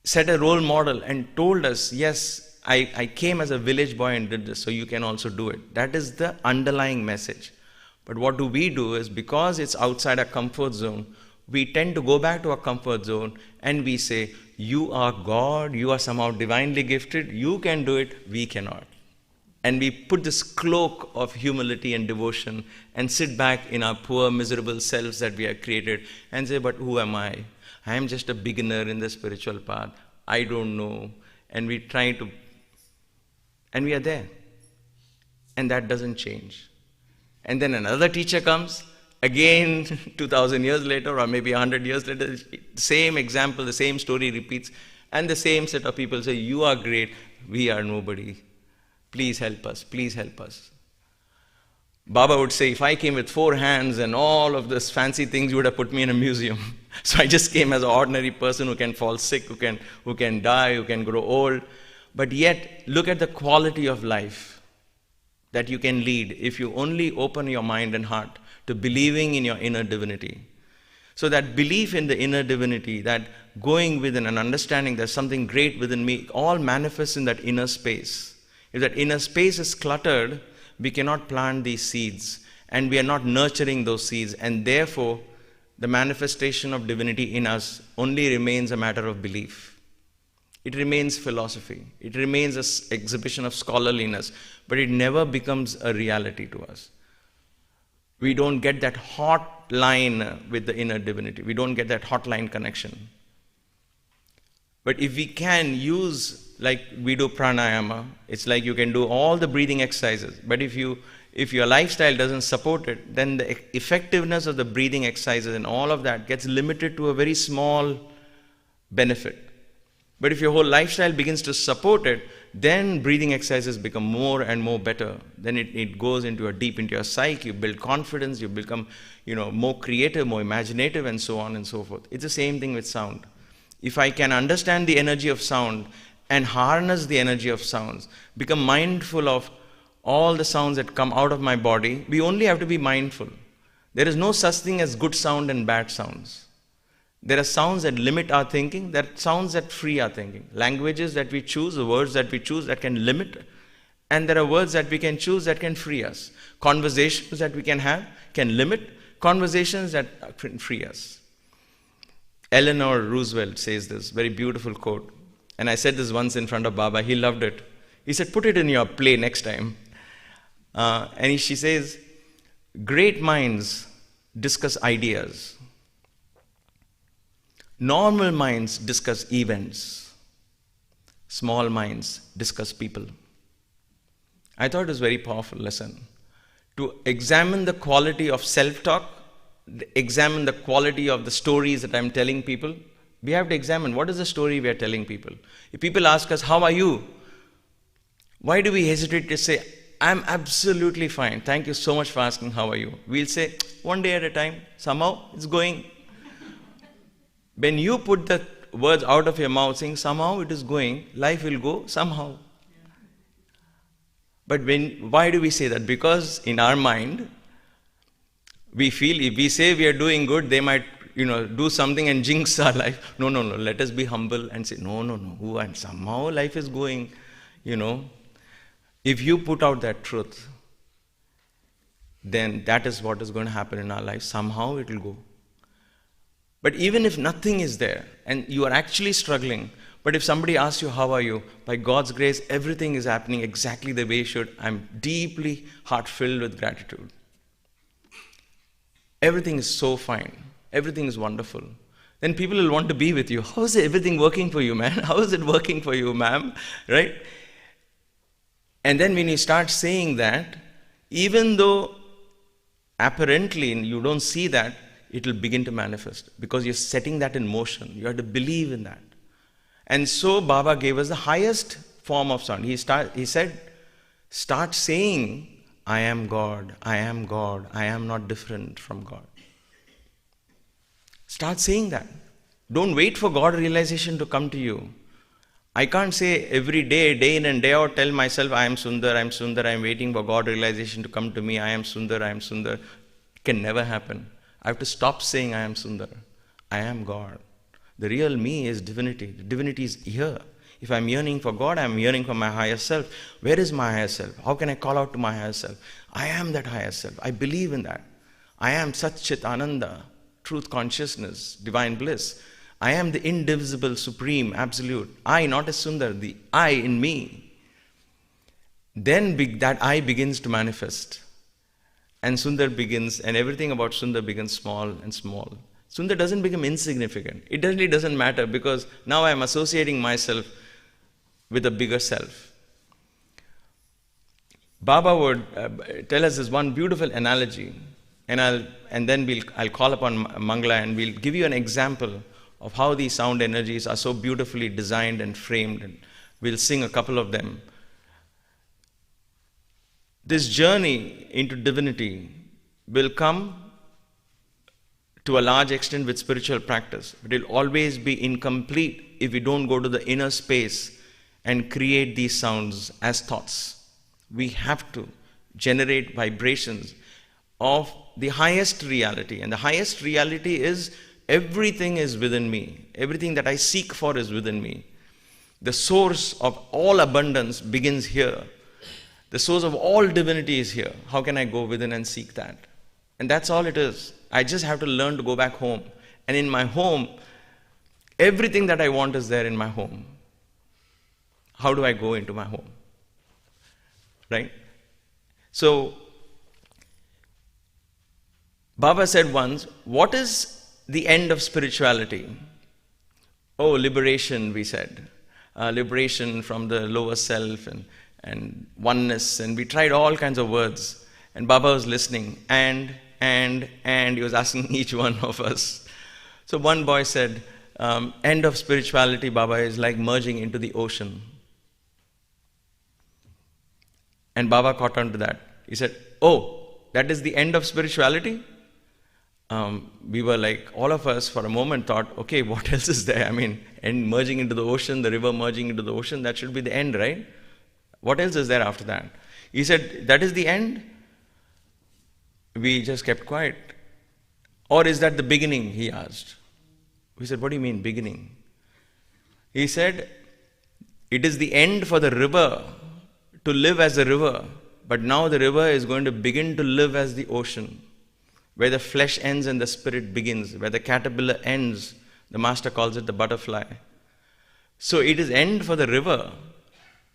Set a role model and told us, yes, I came as a village boy and did this, so you can also do it. That is the underlying message. But what do we do is, because it's outside our comfort zone, we tend to go back to our comfort zone and we say, you are God, you are somehow divinely gifted, you can do it, we cannot. And we put this cloak of humility and devotion and sit back in our poor, miserable selves that we have created and say, but who am I? I am just a beginner in the spiritual path. I don't know. And we are there. And that doesn't change. And then another teacher comes, Again, 2000 years later, or maybe 100 years later, the same example, the same story repeats, and the same set of people say, you are great, we are nobody. Please help us, please help us. Baba would say, if I came with 4 hands and all of this fancy things, you would have put me in a museum. So I just came as an ordinary person who can fall sick, who can die, who can grow old. But yet, look at the quality of life that you can lead if you only open your mind and heart to believing in your inner divinity. So that belief in the inner divinity, that going within and understanding there's something great within me, all manifests in that inner space. If that inner space is cluttered, we cannot plant these seeds, and we are not nurturing those seeds, and therefore the manifestation of divinity in us only remains a matter of belief. It remains philosophy. It remains an exhibition of scholarliness, but it never becomes a reality to us. We don't get that hot line with the inner divinity. We don't get that hotline connection. But if we can use, like we do pranayama, it's like you can do all the breathing exercises. But if your lifestyle doesn't support it, then the effectiveness of the breathing exercises and all of that gets limited to a very small benefit. But if your whole lifestyle begins to support it, then breathing exercises become more and more better. Then it goes deep into your psyche, you build confidence, you become more creative, more imaginative, and so on and so forth. It's the same thing with sound. If I can understand the energy of sound and harness the energy of sounds, become mindful of all the sounds that come out of my body, we only have to be mindful. There is no such thing as good sound and bad sounds. There are sounds that limit our thinking, there are sounds that free our thinking. Languages that we choose, the words that we choose that can limit, and there are words that we can choose that can free us. Conversations that we can have can limit, conversations that can free us. Eleanor Roosevelt says this very beautiful quote, and I said this once in front of Baba, he loved it. He said, put it in your play next time. She says, great minds discuss ideas. Normal minds discuss events. Small minds discuss people. I thought it was a very powerful lesson. To examine the quality of self-talk, examine the quality of the stories that I'm telling people, we have to examine what is the story we are telling people. If people ask us, how are you? Why do we hesitate to say, I'm absolutely fine. Thank you so much for asking, how are you? We'll say, one day at a time, somehow it's going. When you put the words out of your mouth saying, somehow it is going, life will go somehow. But why do we say that? Because in our mind, we feel if we say we are doing good, they might do something and jinx our life. No, let us be humble and say, no, and somehow life is going, If you put out that truth, then that is what is going to happen in our life. Somehow it will go. But even if nothing is there, and you are actually struggling, but if somebody asks you, how are you? By God's grace, everything is happening exactly the way it should. I'm deeply heart-filled with gratitude. Everything is so fine. Everything is wonderful. Then people will want to be with you. How is everything working for you, man? How is it working for you, ma'am? Right? And then when you start saying that, even though apparently you don't see that, it will begin to manifest because you're setting that in motion. You have to believe in that. And so Baba gave us the highest form of sound. He said, start saying, I am God, I am God, I am not different from God. Start saying that. Don't wait for God realization to come to you. I can't say every day, day in and day out, tell myself, I am Sunder, I'm waiting for God realization to come to me, I am Sunder. It can never happen. I have to stop saying I am Sunder. I am God. The real me is divinity. The divinity is here. If I'm yearning for God, I'm yearning for my higher self. Where is my higher self? How can I call out to my higher self? I am that higher self. I believe in that. I am Sat Chit Ananda, truth consciousness, divine bliss. I am the indivisible, supreme, absolute. I, not as Sundar, the I in me. Then that I begins to manifest. And Sundar begins, and everything about Sundar begins small and small. Sundar doesn't become insignificant. It really doesn't matter because now I'm associating myself with a bigger self. Baba would tell us this one beautiful analogy, And then I'll call upon Mangala and we'll give you an example of how these sound energies are so beautifully designed and framed, and we'll sing a couple of them. This journey into divinity will come to a large extent with spiritual practice, but it will always be incomplete if we don't go to the inner space and create these sounds as thoughts. We have to generate vibrations of the highest reality, and the highest reality is everything is within me. Everything that I seek for is within me. The source of all abundance begins here. The source of all divinity is here. How can I go within and seek that? And that's all it is. I just have to learn to go back home. And in my home, everything that I want is there in my home. How do I go into my home? Right? So, Baba said once, what is the end of spirituality? Oh, liberation, we said. Liberation from the lower self and oneness. And we tried all kinds of words. And Baba was listening. And he was asking each one of us. So one boy said, end of spirituality, Baba, is like merging into the ocean. And Baba caught on to that. He said, oh, that is the end of spirituality? We were like, all of us for a moment thought, okay, what else is there? I mean, and merging into the ocean, the river merging into the ocean, that should be the end, right? What else is there after that? He said, that is the end? We just kept quiet. Or is that the beginning, he asked. We said, what do you mean, beginning? He said, it is the end for the river to live as a river, but now the river is going to begin to live as the ocean. Where the flesh ends and the spirit begins. Where the caterpillar ends, the master calls it the butterfly. So it is end for the river.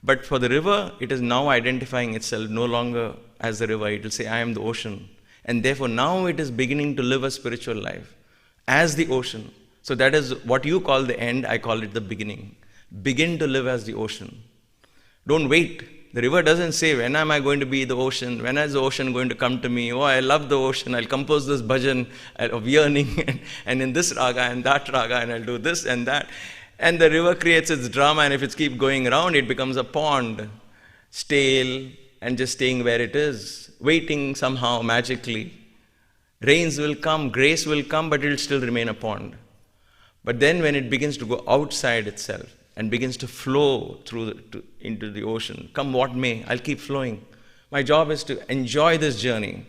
But for the river, it is now identifying itself no longer as the river. It will say, I am the ocean. And therefore now it is beginning to live a spiritual life as the ocean. So that is what you call the end, I call it the beginning. Begin to live as the ocean. Don't wait. The river doesn't say, when am I going to be the ocean? When is the ocean going to come to me? Oh, I love the ocean. I'll compose this bhajan of yearning and in this raga and that raga, and I'll do this and that. And the river creates its drama, and if it keeps going around, it becomes a pond, stale and just staying where it is, waiting somehow magically. Rains will come, grace will come, but it will still remain a pond. But then when it begins to go outside itself, and begins to flow into the ocean. Come what may, I'll keep flowing. My job is to enjoy this journey.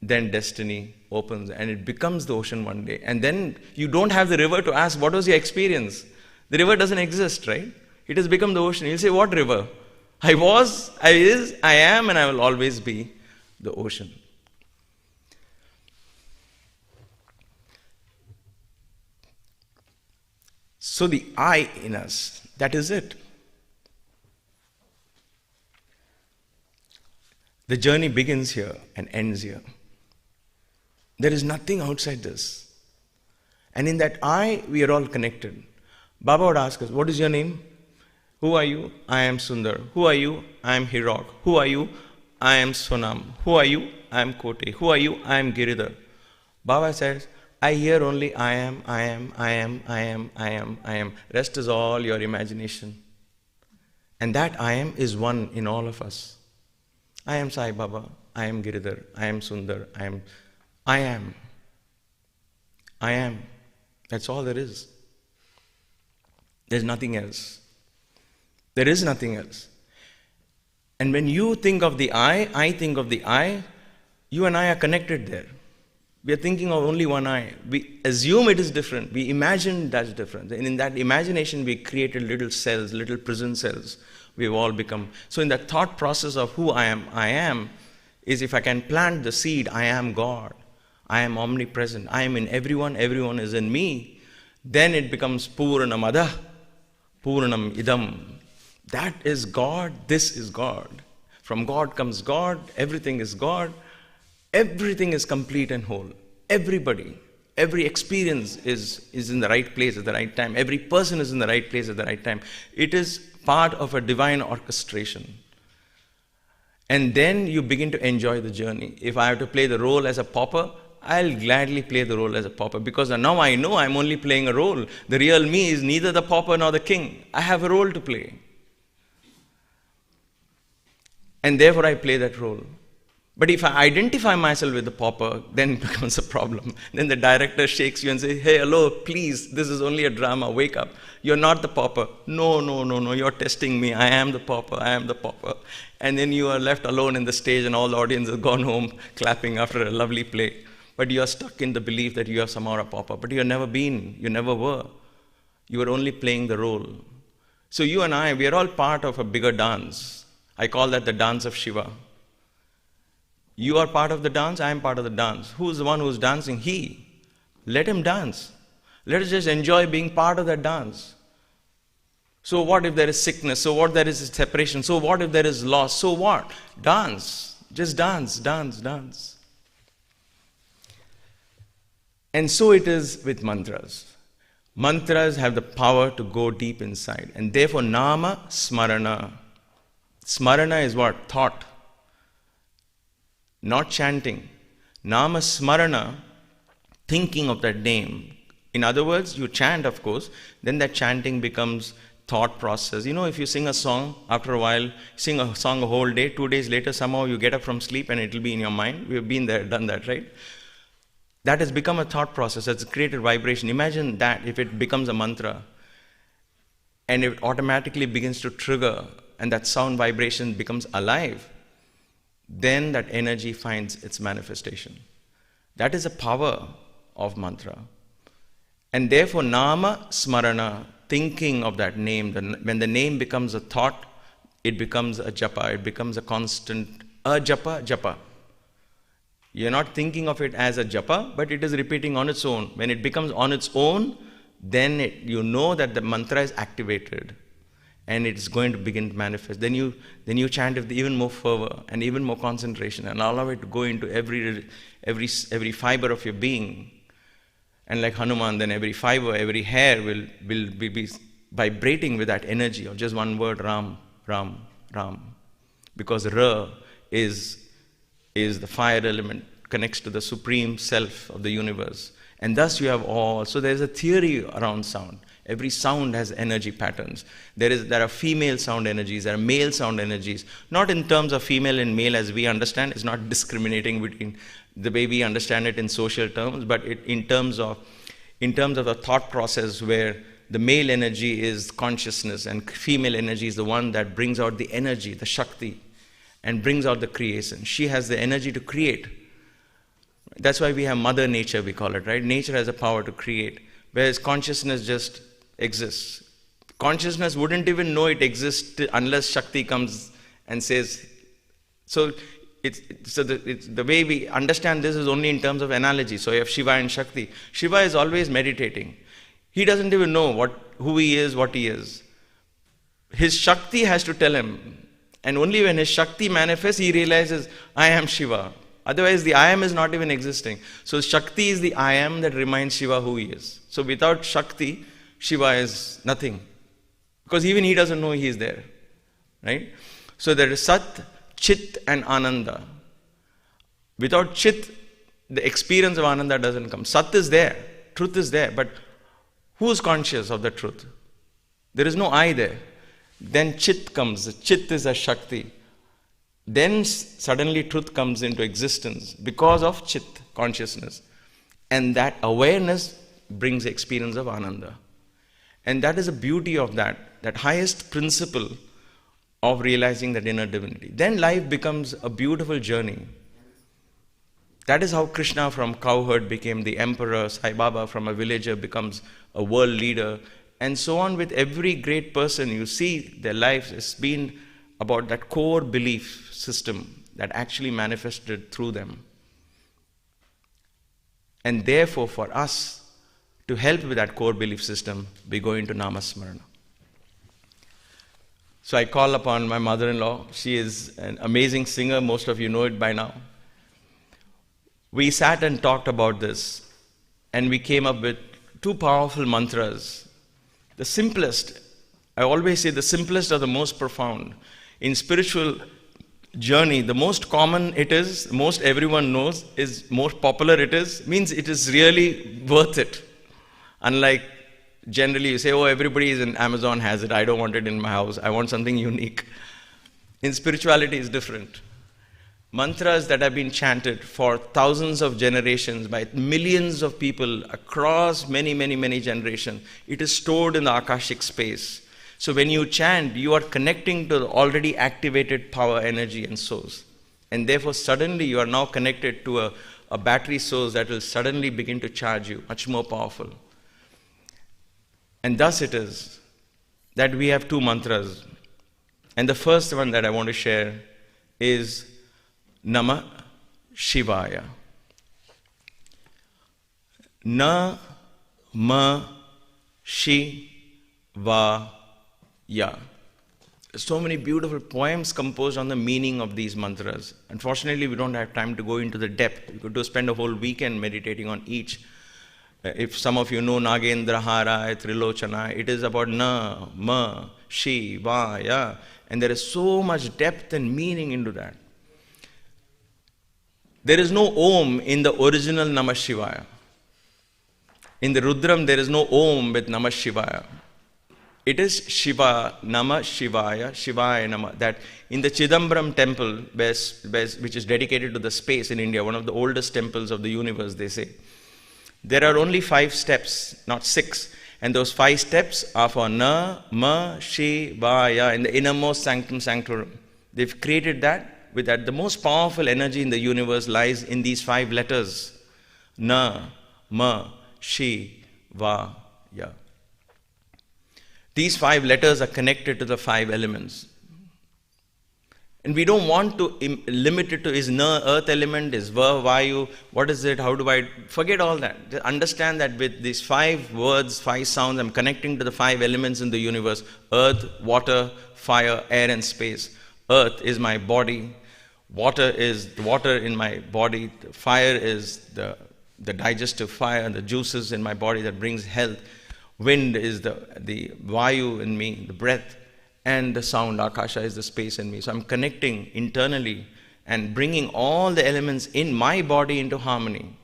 Then destiny opens and it becomes the ocean one day. And then you don't have the river to ask, what was your experience? The river doesn't exist, right? It has become the ocean. You'll say, what river? I was, I is, I am, and I will always be the ocean. So the I in us, that is it. The journey begins here and ends here. There is nothing outside this. And in that I, we are all connected. Baba would ask us, what is your name? Who are you? I am Sundar. Who are you? I am Hirok. Who are you? I am Sonam. Who are you? I am Kote. Who are you? I am Giridhar. Baba says, I hear only I am, I am, I am, I am, I am, I am. Rest is all your imagination. And that I am is one in all of us. I am Sai Baba, I am Giridhar, I am Sundar, I am. I am. I am. That's all there is. There's nothing else. There is nothing else. And when you think of the I think of the I, you and I are connected there. We are thinking of only one I. We assume it is different. We imagine that's different. And in that imagination, we created little cells, little prison cells. We've all become. So in that thought process of who I am is if I can plant the seed, I am God. I am omnipresent. I am in everyone. Everyone is in me. Then it becomes Puranamada, Puranam Idam. That is God. This is God. From God comes God. Everything is God. Everything is complete and whole. Everybody, every experience is in the right place at the right time. Every person is in the right place at the right time. It is part of a divine orchestration. And then you begin to enjoy the journey. If I have to play the role as a pauper, I'll gladly play the role as a pauper, because now I know I'm only playing a role. The real me is neither the pauper nor the king. I have a role to play. And therefore I play that role. But if I identify myself with the pauper, then it becomes a problem. Then the director shakes you and says, hey, hello, please, this is only a drama, wake up. You're not the pauper. No, you're testing me. I am the pauper, I am the pauper. And then you are left alone in the stage and all the audience has gone home clapping after a lovely play. But you are stuck in the belief that you are somehow a pauper. But you have never been, you never were. You were only playing the role. So you and I, we are all part of a bigger dance. I call that the dance of Shiva. You are part of the dance, I am part of the dance. Who's the one who's dancing? He. Let him dance. Let us just enjoy being part of that dance. So what if there is sickness? So what if there is separation? So what if there is loss? So what? Dance. Just dance, dance, dance. And so it is with mantras. Mantras have the power to go deep inside. And therefore, nama smarana. Smarana is what? Thought. Not chanting. Nama smarana, thinking of that name. In other words, you chant, of course, then that chanting becomes thought process. You know, if you sing a song, after a while, sing a song a whole day, 2 days later, somehow you get up from sleep and it will be in your mind. We have been there, done that, right? That has become a thought process. That's created vibration. Imagine that if it becomes a mantra and it automatically begins to trigger and that sound vibration becomes alive, then that energy finds its manifestation. That is the power of mantra. And therefore, nama smarana, thinking of that name, when the name becomes a thought, it becomes a japa, it becomes a constant, a japa. You're not thinking of it as a japa, but it is repeating on its own. When it becomes on its own, then you know that the mantra is activated and it's going to begin to manifest. Then you chant with even more fervor and even more concentration and allow it to go into every fiber of your being. And like Hanuman, then every fiber, every hair will be vibrating with that energy of just one word, Ram, Ram, Ram. Because Ra is the fire element, connects to the supreme self of the universe. And thus you have all, so there's a theory around sound. Every sound has energy patterns. There are female sound energies, there are male sound energies. Not in terms of female and male as we understand, it's not discriminating between the way we understand it in social terms, but in terms of the thought process where the male energy is consciousness and female energy is the one that brings out the energy, the Shakti, and brings out the creation. She has the energy to create. That's why we have Mother Nature, we call it, right? Nature has a power to create, whereas consciousness just exists. Consciousness wouldn't even know it exists unless Shakti comes and says. So the way we understand this is only in terms of analogy. So you have Shiva and Shakti. Shiva is always meditating. He doesn't even know who he is, what he is. His Shakti has to tell him. And only when his Shakti manifests, he realizes, I am Shiva. Otherwise, the I am is not even existing. So Shakti is the I am that reminds Shiva who he is. So without Shakti, Shiva is nothing. Because even he doesn't know he is there. Right? So there is Sat, Chit and Ananda. Without Chit, the experience of Ananda doesn't come. Sat is there. Truth is there. But who is conscious of the truth? There is no I there. Then Chit comes. Chit is a Shakti. Then suddenly truth comes into existence because of Chit, consciousness. And that awareness brings the experience of Ananda. And that is the beauty of that highest principle of realizing that inner divinity. Then life becomes a beautiful journey. That is how Krishna from cowherd became the emperor, Sai Baba from a villager becomes a world leader, and so on with every great person. You see their lives has been about that core belief system that actually manifested through them. And therefore for us to help with that core belief system, we go into Namasmarana. So I call upon my mother-in-law. She is an amazing singer. Most of you know it by now. We sat and talked about this, and we came up with two powerful mantras. The simplest, I always say the simplest are the most profound. In spiritual journey, the most common it is, most everyone knows, is more popular it is, means it is really worth it. Unlike generally you say, oh, everybody is in Amazon has it, I don't want it in my house, I want something unique. In spirituality is different. Mantras that have been chanted for thousands of generations by millions of people across many, many, many generations, it is stored in the Akashic space. So when you chant, you are connecting to the already activated power, energy and source. And therefore suddenly you are now connected to a battery source that will suddenly begin to charge you, much more powerful. And thus it is that we have two mantras. And the first one that I want to share is Namah Shivaya. Na ma shi va ya. So many beautiful poems composed on the meaning of these mantras. Unfortunately, we don't have time to go into the depth. We could spend a whole weekend meditating on each. If some of you know Nagendrahara, Trilochana, it is about na, ma, shi, va, ya. And there is so much depth and meaning into that. There is no Om in the original Namah Shivaya. In the Rudram, there is no Om with Namah Shivaya. It is Shiva, Namah Shivaya, Shivaya Namah. That in the Chidambaram temple, which is dedicated to the space in India, one of the oldest temples of the universe, they say, there are only 5 steps, not 6. And those 5 steps are for Na, Ma, Shi, Va, Ya, in the innermost sanctum sanctorum. They've created that. With that, the most powerful energy in the universe lies in these 5 letters. Na, Ma, Shi, Va, Ya. These 5 letters are connected to the 5 elements. And we don't want to limit it to is Na, earth element, is Va, Vayu, what is it, how do I, forget all that. Just understand that with these 5 words, 5 sounds, I'm connecting to the 5 elements in the universe. Earth, water, fire, air and space. Earth is my body. Water is the water in my body. Fire is the digestive fire, the juices in my body that brings health. Wind is the vayu in me, the breath. And the sound, akasha, is the space in me. So I'm connecting internally and bringing all the elements in my body into harmony.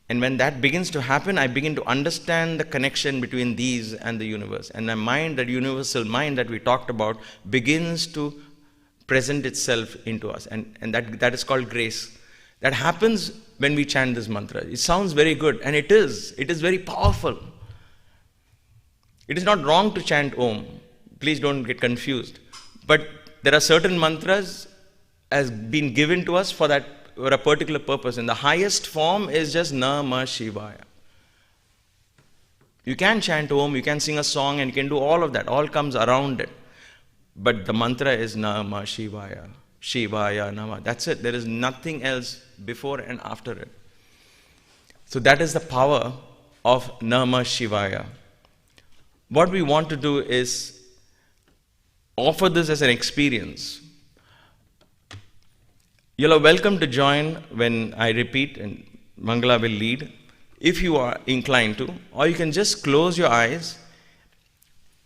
And when that begins to happen, I begin to understand the connection between these and the universe. And the mind, that universal mind that we talked about, begins to present itself into us. And that is called grace. That happens when we chant this mantra. It sounds very good, and it is. It is very powerful. It is not wrong to chant Om. Please don't get confused. But there are certain mantras as been given to us for a particular purpose. And the highest form is just Namah Shivaya. You can chant Om, you can sing a song, and you can do all of that. All comes around it. But the mantra is Namah Shivaya. Shivaya Namah. That's it. There is nothing else before and after it. So that is the power of Namah Shivaya. What we want to do is offer this as an experience. You are welcome to join when I repeat, and Mangala will lead, if you are inclined to, or you can just close your eyes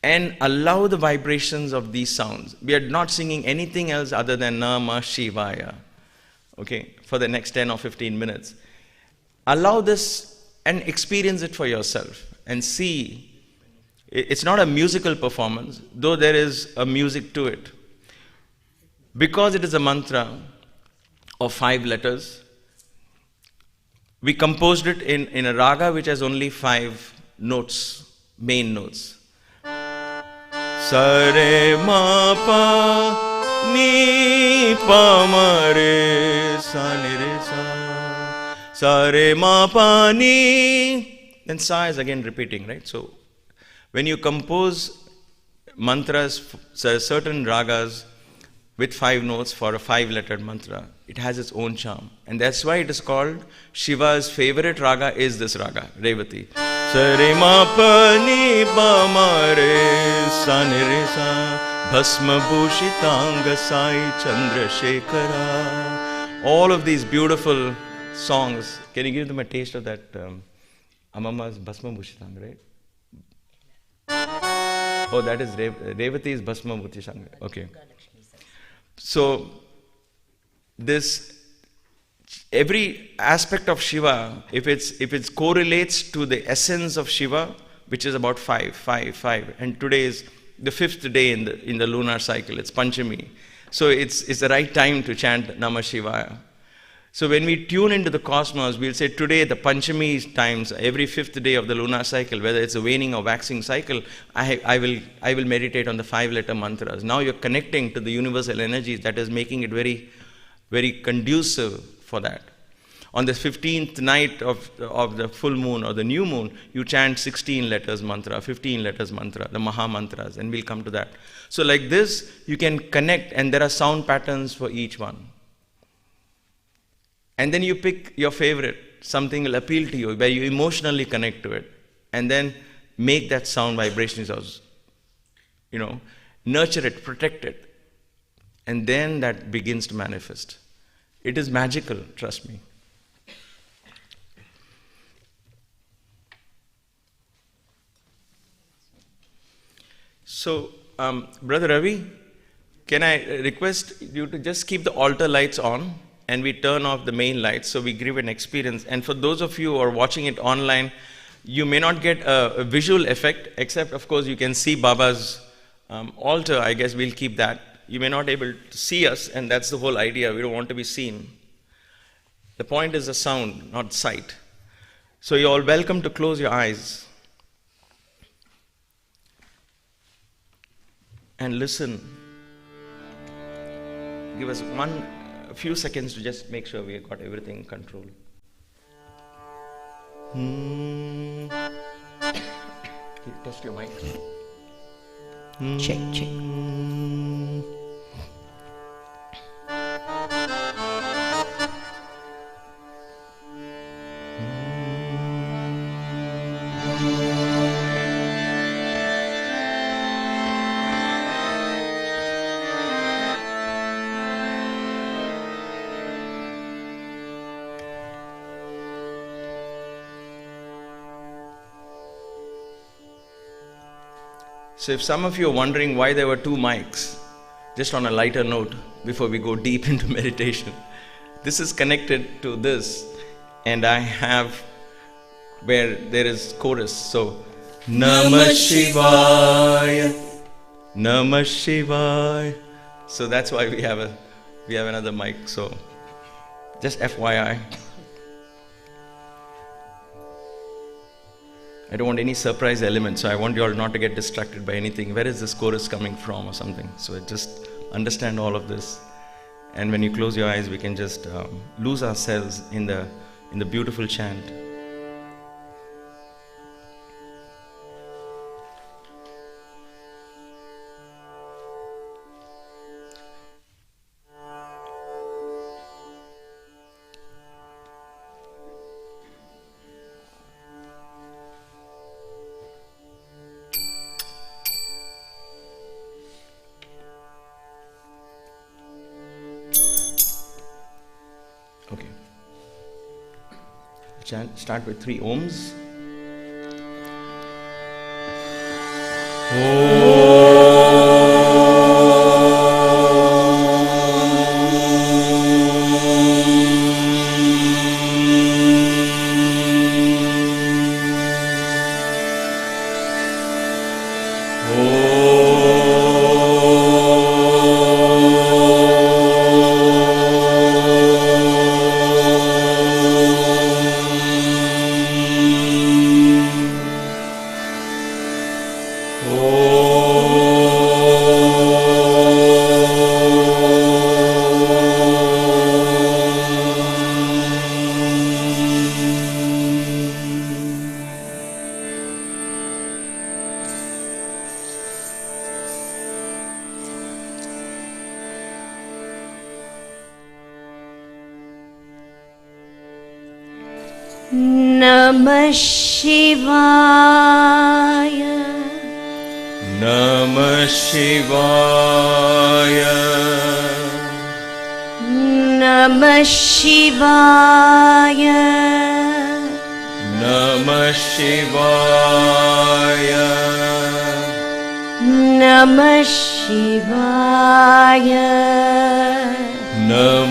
and allow the vibrations of these sounds. We are not singing anything else other than Namah Shivaya, okay, for the next 10 or 15 minutes. Allow this and experience it for yourself and see. It's not a musical performance, though there is a music to it. Because it is a mantra of 5 letters, we composed it in a raga which has only 5 notes, main notes. Sare ma pa ni pa ma re sa ni re sa. Sare ma pa ni. Then sa is again repeating, right? So when you compose mantras, certain ragas with 5 notes for a 5-lettered mantra, it has its own charm. And that's why it is called Shiva's favorite raga is this raga, Revati. Sare ma pa ni pa ma re sa ni re sa bhasma bhushitanga sai chandra shekhara. All of these beautiful songs. Can you give them a taste of that Amama's bhasma bhushitanga, right? Oh, that is Revati is bhasma bhushitanga. Okay. So this every aspect of Shiva, if it correlates to the essence of Shiva, which is about 5, and today is the 5th day in the lunar cycle, it's Panchami. So it's the right time to chant Namah Shivaya. So when we tune into the cosmos, we'll say today the Panchami times, every 5th day of the lunar cycle, whether it's a waning or waxing cycle, I will meditate on the 5-letter mantras. Now you're connecting to the universal energies that is making it very, very conducive for that. On the 15th night of the full moon or the new moon, you chant 16 letters mantra, 15 letters mantra, the Maha mantras, and we'll come to that. So like this, you can connect, and there are sound patterns for each one. And then you pick your favorite, something will appeal to you, where you emotionally connect to it, and then make that sound vibration, nurture it, protect it, and then that begins to manifest. It is magical, trust me. So, Brother Ravi, can I request you to just keep the altar lights on and we turn off the main lights so we give an experience. And for those of you who are watching it online, you may not get a visual effect, except of course you can see Baba's altar. I guess we'll keep that. You may not be able to see us, and that's the whole idea. We don't want to be seen. The point is the sound, not sight. So you're all welcome to close your eyes and listen. Give us a few seconds to just make sure we have got everything in control. Test your mic. Check. So if some of you are wondering why there were 2 mics, just on a lighter note, before we go deep into meditation, this is connected to this, and I have where there is chorus. So Namah Shivaya, Namah Shivaya. So that's why we have another mic. So just FYI. I don't want any surprise element, so I want you all not to get distracted by anything. Where is this chorus coming from or something? So just understand all of this. And when you close your eyes, we can just lose ourselves in the beautiful chant. Okay. Start with 3 ohms. Namah Shivaya, Namah Shivaya, Namah Shivaya, Namah Shivaya, Namah Shivaya, Namah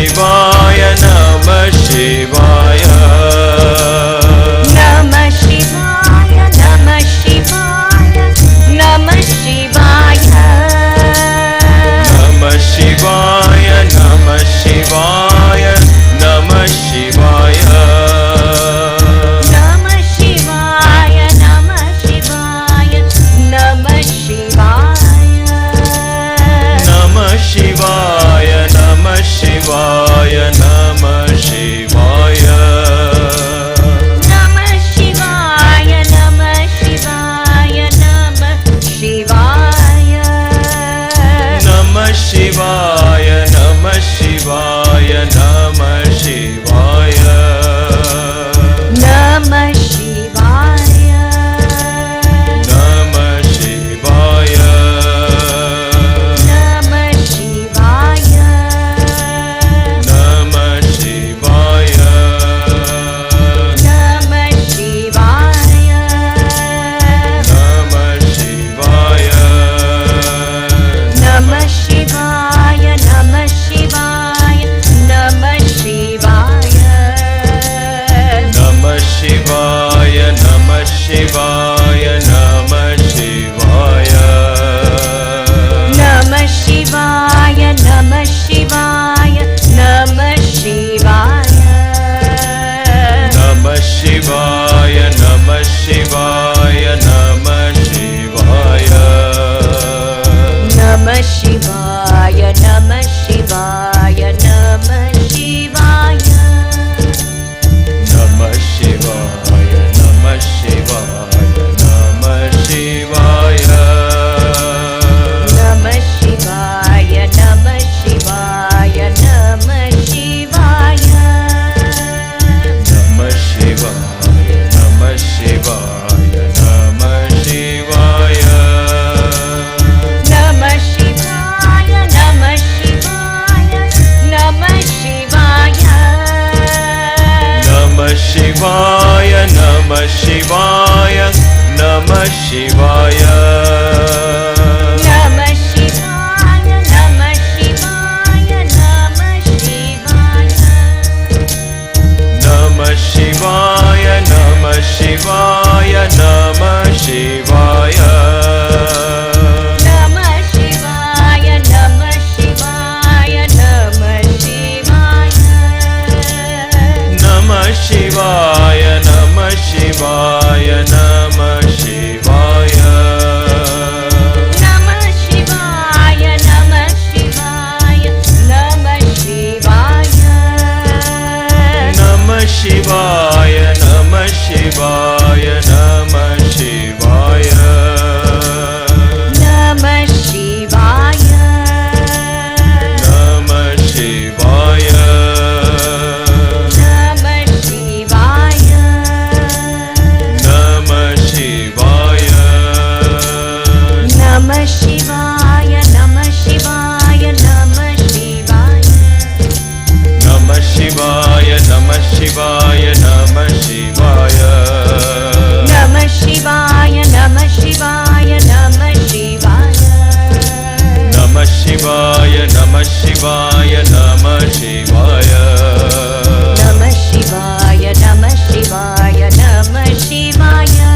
Shivaya, Namah Shivaya. Namah Shivaya, Namah Shivaya, Namah Shivaya. Namah Shivaya, Namah Shivaya, Namah Shivaya. Namah Shivaya, Namah Shivaya, Namah Shivaya. Namah Shivaya, Namah Shivaya, Namah Shivaya. Namah Shivaya, Namah Shivaya, Namah Shivaya. Namah Shivaya, Namah Shivaya, Namah Shivaya. Namah Shivaya. Namah Shivaya. Namah Shivaya. Namah Shivaya. Namah Shivaya. Namah Shivaya. Namah Shivaya, Namah Shivaya, Namah Shivaya. Namah Shivaya, Namah Shivaya, Namah Shivaya. Namah Shivaya, Namah Shivaya, Namah Shivaya. Namah Shivaya, Namah Shivaya, Namah Shivaya. Namah Shivaya, Namah Shivaya, Namah Shivaya. Namah Shivaya, Namah Shivaya, Namah Shivaya. Namah Shivaya, Namah Shivaya, Namah Shivaya. Namah Shivaya, Namah Shivaya, Namah Shivaya. Namah Shivaya, Namah Shivaya, Namah Shivaya. Namah Shivaya, Namah Shivaya, Namah Shivaya. Namah Shivaya, Namah Shivaya, Namah Shivaya. Namah Shivaya, Namah Shivaya, Namah Shivaya. Namah Shivaya, Namah Shivaya, Namah Shivaya. Namah Shivaya, Namah Shivaya, Namah Shivaya. Namah Shivaya, Namah Shivaya, Namah Shivaya. Namah Shivaya, Namah Shivaya, Namah Shivaya. Namah Shivaya. Namah Shivaya. Namah Shivaya. Namah Shivaya. Namah Shivaya, Namah Shivaya, Namah Shivaya. Namah Shivaya, Namah Shivaya, Namah Shivaya. Namah Shivaya, Namah Shivaya, Namah Shivaya. Namah Shivaya, Namah Shivaya, Namah Shivaya. Namah Shivaya, Namah Shivaya, Namah Shivaya.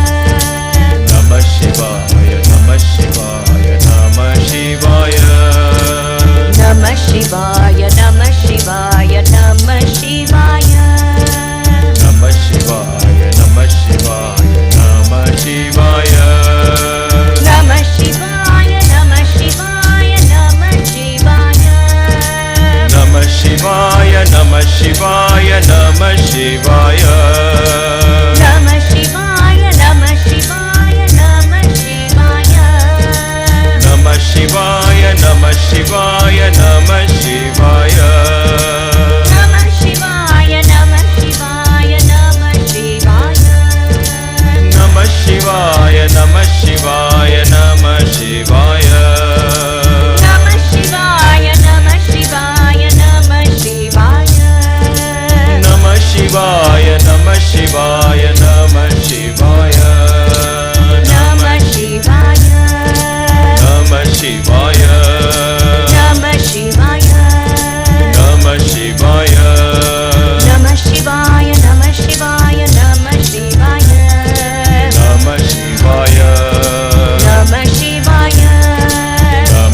Namah Shivaya, Namah Shivaya, Namah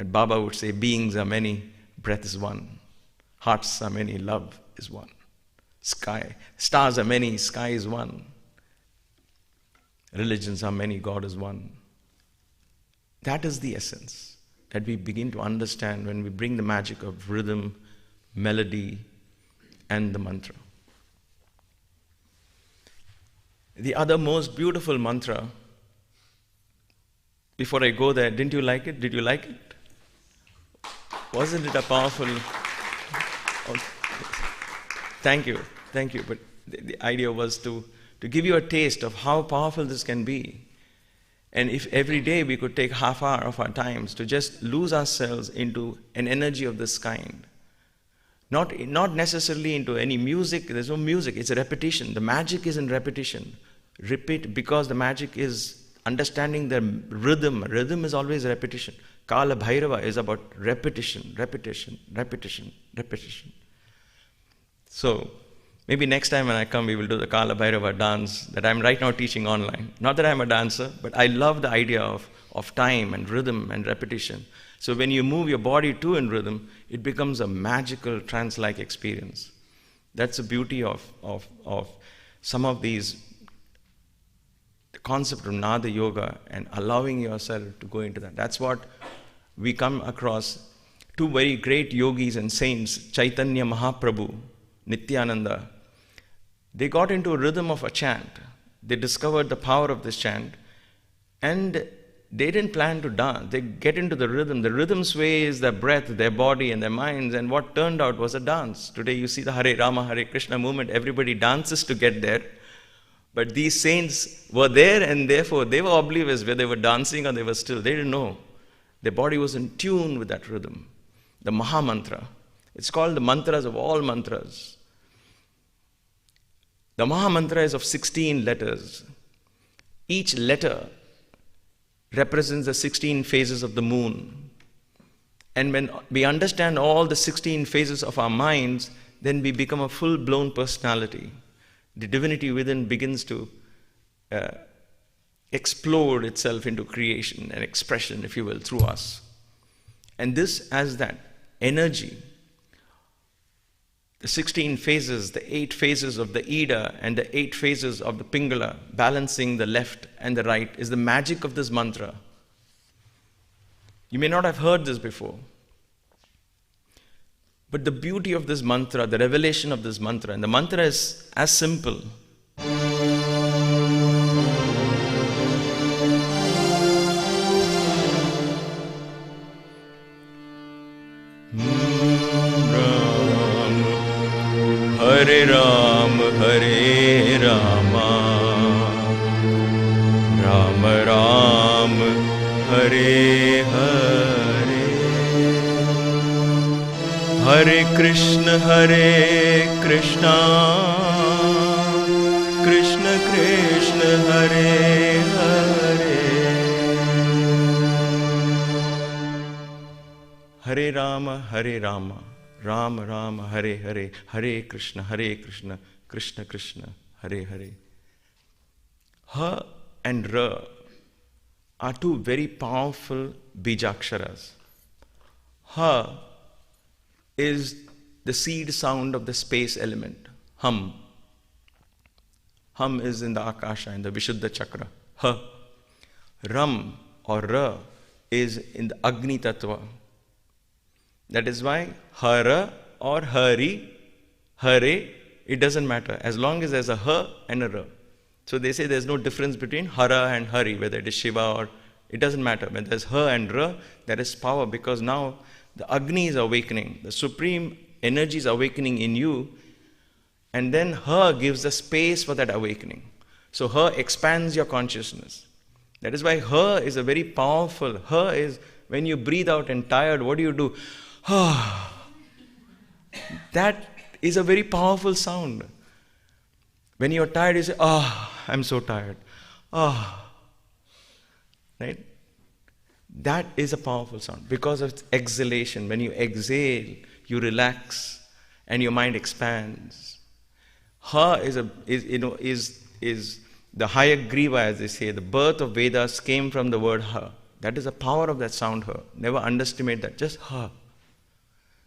But Baba would say, beings are many, breath is one. Hearts are many, love is one. Stars are many, sky is one. Religions are many, God is one. That is the essence that we begin to understand when we bring the magic of rhythm, melody, and the mantra. The other most beautiful mantra, before I go there, didn't you like it? Did you like it? Wasn't it a powerful... Oh, thank you. But the idea was to give you a taste of how powerful this can be. And if every day we could take half hour of our times to just lose ourselves into an energy of this kind. Not necessarily into any music. There's no music. It's a repetition. The magic is in repetition. Repeat, because the magic is understanding the rhythm. Rhythm is always repetition. Kala Bhairava is about repetition. So, maybe next time when I come, we will do the Kala Bhairava dance that I'm right now teaching online. Not that I'm a dancer, but I love the idea of time and rhythm and repetition. So when you move your body too in rhythm, it becomes a magical trance-like experience. That's the beauty of some of these, the concept of Nada Yoga and allowing yourself to go into that. That's what we come across two very great yogis and saints, Chaitanya Mahaprabhu, Nityananda. They got into a rhythm of a chant. They discovered the power of this chant, and they didn't plan to dance. They get into the rhythm. The rhythm sways their breath, their body, and their minds, and what turned out was a dance. Today you see the Hare Rama, Hare Krishna movement. Everybody dances to get there. But these saints were there, and therefore they were oblivious whether they were dancing or they were still. They didn't know. Their body was in tune with that rhythm. The Maha mantra. It's called the mantras of all mantras. The Maha mantra is of 16 letters. Each letter represents the 16 phases of the moon. And when we understand all the 16 phases of our minds, then we become a full-blown personality. The divinity within begins to explode itself into creation and expression, if you will, through us. And this has that energy. The 16 phases, the 8 phases of the Ida and the 8 phases of the Pingala, balancing the left and the right, is the magic of this mantra. You may not have heard this before. But the beauty of this mantra, the revelation of this mantra, and the mantra is as simple. Hare Ram, Hare Rama, Rama Ram, Hare Hare, Hare Krishna, Krishna Krishna, Hare Hare, Hare Rama, Hare Rama, Rama Rama, Hare Hare, Hare Krishna, Krishna Krishna, Hare Hare. Ha and Ra are two very powerful bijaksharas. Ha is the seed sound of the space element, hum. Hum is in the Akasha, in the Vishuddha Chakra. Ha. Ram or Ra is in the Agni Tattva. That is why Hara or Hari, Hare, it doesn't matter. As long as there's a Ha and a Ra. So they say there's no difference between Hara and Hari, whether it is Shiva or... It doesn't matter. When there's Ha and Ra, there is power, because now the Agni is awakening. The supreme energy is awakening in you. And then Ha gives the space for that awakening. So Ha expands your consciousness. That is why Ha is a very powerful... Ha is when you breathe out and tired, what do? That is a very powerful sound. When you're tired, you say, I'm so tired. Right? That is a powerful sound because of its exhalation. When you exhale, you relax and your mind expands. Ha is the higher Griva, as they say. The birth of Vedas came from the word Ha. That is the power of that sound, ha. Never underestimate that. Just ha.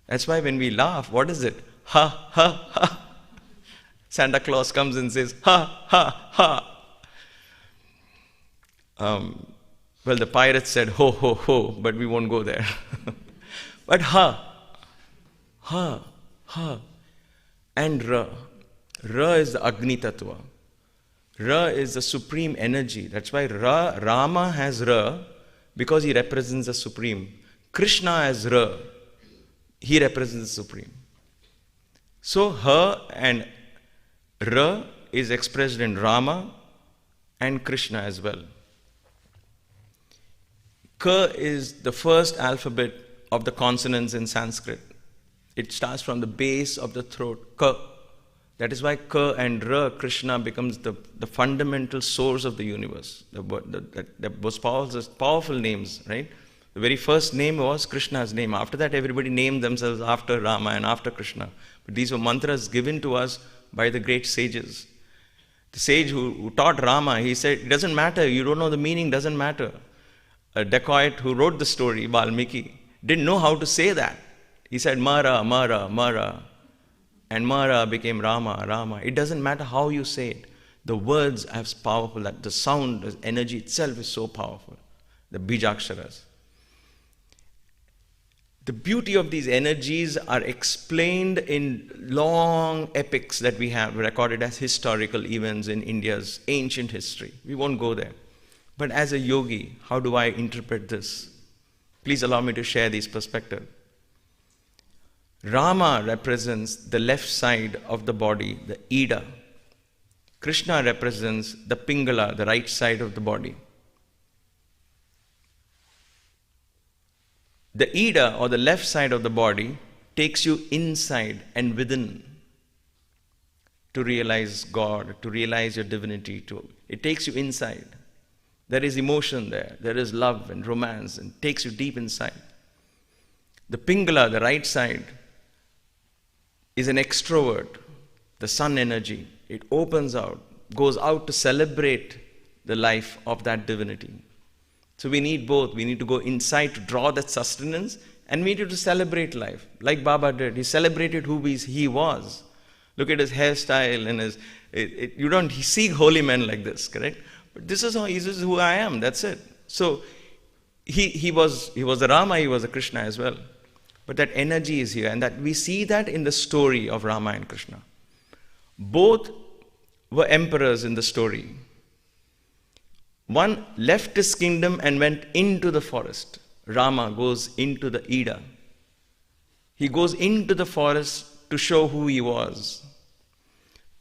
That's why when we laugh, what is it? Ha, ha, ha. Santa Claus comes and says, ha, ha, ha. Well, the pirates said ho, ho, ho, but we won't go there. But ha, ha, ha, and ra. Ra is the Agni Tattva. Ra is the supreme energy. That's why Rama has Ra, because he represents the supreme. Krishna has Ra. He represents the supreme. So Ha and Ra is expressed in Rama and Krishna as well. Ka is the first alphabet of the consonants in Sanskrit. It starts from the base of the throat, Ka. That is why Ka and Ra, Krishna, becomes the fundamental source of the universe. The most powerful names, right? The very first name was Krishna's name. After that, everybody named themselves after Rama and after Krishna. But these were mantras given to us by the great sages. The sage who taught Rama, he said, it doesn't matter, you don't know the meaning, doesn't matter. A dacoit who wrote the story, Valmiki, didn't know how to say that. He said, Mara, Mara, Mara. And Mara became Rama, Rama. It doesn't matter how you say it. The words are as powerful, that the sound, the energy itself is so powerful. The Bijaksharas. The beauty of these energies are explained in long epics that we have recorded as historical events in India's ancient history. We won't go there. But as a yogi, how do I interpret this? Please allow me to share these perspectives. Rama represents the left side of the body, the Ida. Krishna represents the Pingala, the right side of the body. The Ida, or the left side of the body, takes you inside and within to realize God, to realize your divinity. It takes you inside. There is emotion there. There is love and romance, and takes you deep inside. The Pingala, the right side, is an extrovert, the sun energy. It opens out, goes out to celebrate the life of that divinity. So we need both. We need to go inside to draw that sustenance, and we need to celebrate life. Like Baba did. He celebrated who he was. Look at his hairstyle and his... you don't see holy men like this, correct? But this is who I am, that's it. So he was a Rama, he was a Krishna as well. But that energy is here, and that we see that in the story of Rama and Krishna. Both were emperors in the story. One left his kingdom and went into the forest. Rama goes into the Ida. He goes into the forest to show who he was.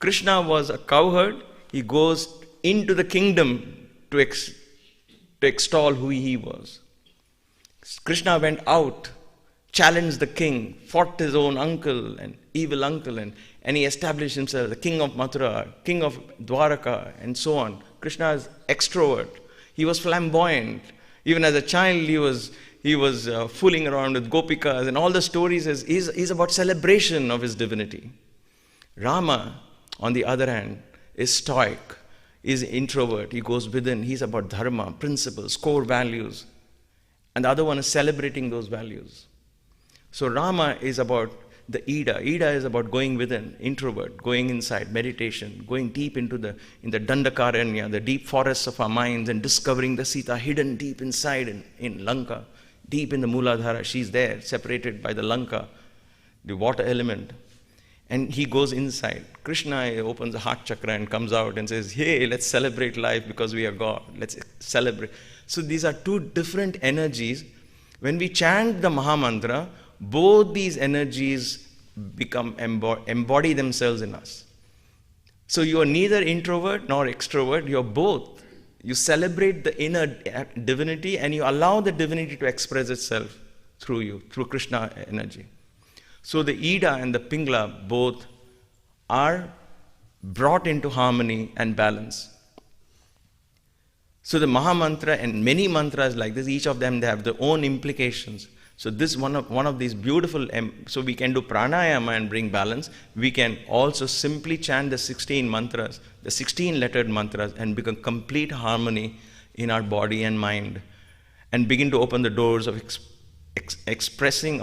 Krishna was a cowherd. He goes into the kingdom to extol who he was. Krishna went out, challenged the king, fought his own uncle and evil uncle, and he established himself the king of Mathura, king of Dwaraka, and so on. Krishna is extrovert. He was flamboyant. Even as a child, he was fooling around with gopikas, and all the stories is about celebration of his divinity. Rama, on the other hand, is stoic, is introvert. He goes within. He's about dharma, principles, core values. And the other one is celebrating those values. So Rama is about the Ida. Ida is about going within, introvert, going inside, meditation, going deep in the Dandakaranya, the deep forests of our minds, and discovering the Sita hidden deep inside in Lanka, deep in the Mooladhara. She's there, separated by the Lanka, the water element. And he goes inside. Krishna opens the heart chakra and comes out and says, hey, let's celebrate life because we are God. Let's celebrate. So these are two different energies. When we chant the Maha Mantra, both these energies embody themselves in us. So you are neither introvert nor extrovert, you are both. You celebrate the inner divinity and you allow the divinity to express itself through you, through Krishna energy. So the Ida and the Pingala both are brought into harmony and balance. So the Maha Mantra and many mantras like this, each of them, they have their own implications. So this one of these beautiful, so we can do pranayama and bring balance. We can also simply chant the 16 mantras, the 16 lettered mantras, and become complete harmony in our body and mind. and begin to open the doors of experiencing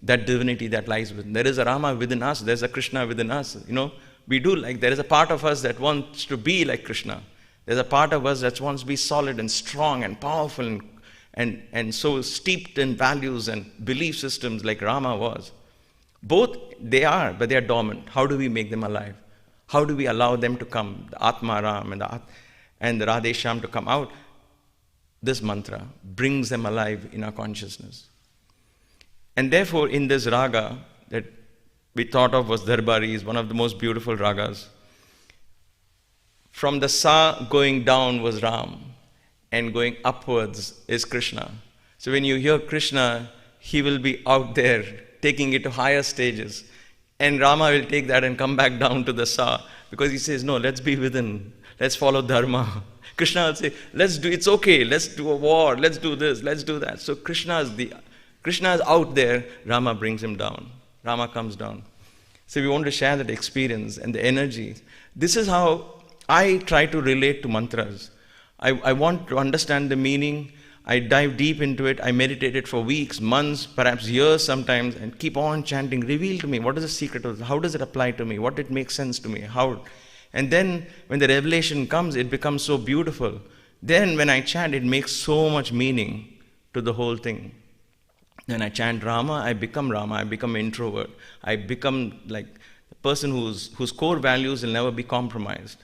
that divinity that lies within. There is a Rama within us, there's a Krishna within us. We do there is a part of us that wants to be like Krishna. There's a part of us that wants to be solid and strong and powerful and so steeped in values and belief systems like Rama was. Both they are, but they are dormant. How do we make them alive? How do we allow them to come, the Atma Ram and the Radhe Shyam to come out? This mantra brings them alive in our consciousness. And therefore, in this raga that we thought of was Darbari, is one of the most beautiful ragas. From the Sa going down was Ram, and going upwards is Krishna. So when you hear Krishna, he will be out there taking it to higher stages. And Rama will take that and come back down to the Sa, because he says, no, let's be within, let's follow Dharma. Krishna will say, it's okay, let's do a war, let's do this, let's do that. So Krishna is out there, Rama brings him down. Rama comes down. So we want to share that experience and the energy. This is how I try to relate to mantras. I want to understand the meaning. I dive deep into it. I meditate it for weeks, months, perhaps years sometimes, and keep on chanting. Reveal to me, what is the secret of it? How does it apply to me? What did it make sense to me? How? And then when the revelation comes, it becomes so beautiful. Then when I chant, it makes so much meaning to the whole thing. When I chant Rama, I become an introvert. I become like the person whose core values will never be compromised.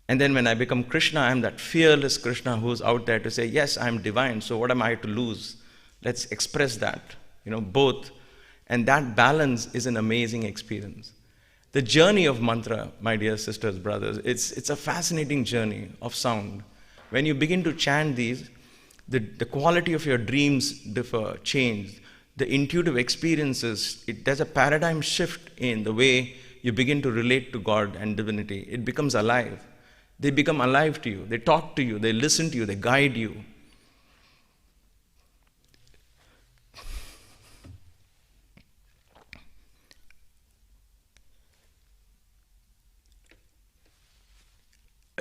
And then when I become Krishna, I'm that fearless Krishna who's out there to say, yes, I'm divine, so what am I to lose? Let's express that, both. And that balance is an amazing experience. The journey of mantra, my dear sisters, brothers, it's a fascinating journey of sound. When you begin to chant these, the quality of your dreams change. The intuitive experiences, there's a paradigm shift in the way you begin to relate to God and divinity. It becomes alive. They become alive to you. They talk to you. They listen to you. They guide you.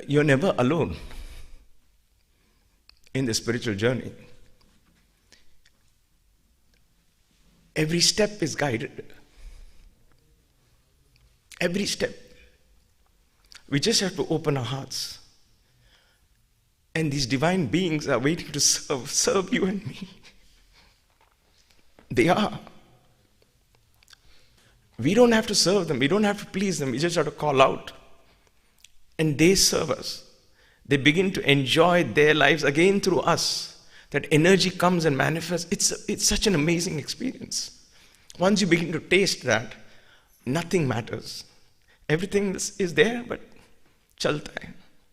You're never alone in the spiritual journey. Every step is guided. Every step. We just have to open our hearts. And these divine beings are waiting to serve you and me. They are. We don't have to serve them. We don't have to please them. We just have to call out. And they serve us. They begin to enjoy their lives again through us. That energy comes and manifests. It's such an amazing experience. Once you begin to taste that, nothing matters. Everything is there, but chalta hai.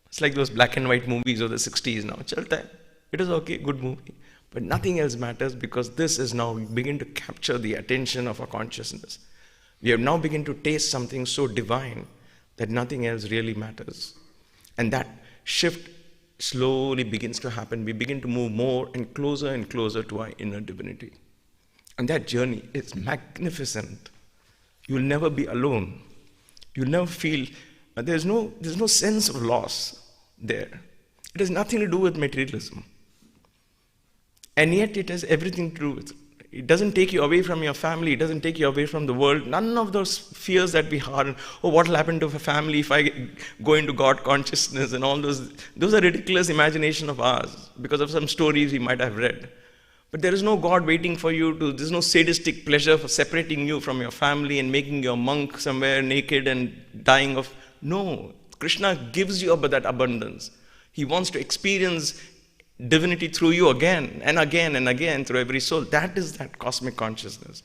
It's like those black and white movies of the 60s now. Chalta hai. It is okay, good movie. But nothing else matters, because this is now begin to capture the attention of our consciousness. We have now begin to taste something so divine that nothing else really matters. And that shift slowly begins to happen. We begin to move more and closer to our inner divinity. And that journey is magnificent. You will never be alone. You'll never feel, there's no sense of loss there. It has nothing to do with materialism. And yet it has everything to do with it. It doesn't take you away from your family. It doesn't take you away from the world. None of those fears that we harden. Oh, what will happen to a family if I go into God consciousness and all those. Those are ridiculous imagination of ours because of some stories we might have read. But there is no God waiting for you to, there's no sadistic pleasure for separating you from your family and making you a monk somewhere naked and dying of. No, Krishna gives you that abundance. He wants to experience divinity through you again and again and again through every soul. That is that cosmic consciousness.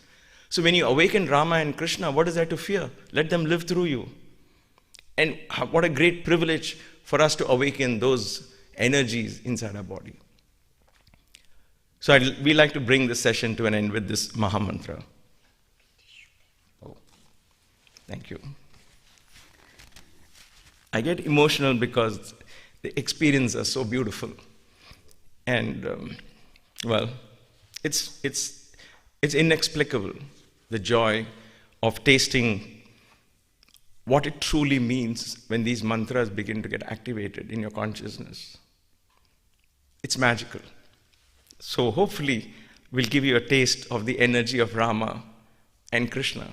So when you awaken Rama and Krishna, what is there to fear? Let them live through you. And what a great privilege for us to awaken those energies inside our body. So we like to bring this session to an end with this Maha mantra. Oh, thank you. I get emotional because the experiences are so beautiful. And, it's inexplicable, the joy of tasting what it truly means when these mantras begin to get activated in your consciousness. It's magical. So hopefully we'll give you a taste of the energy of Rama and Krishna.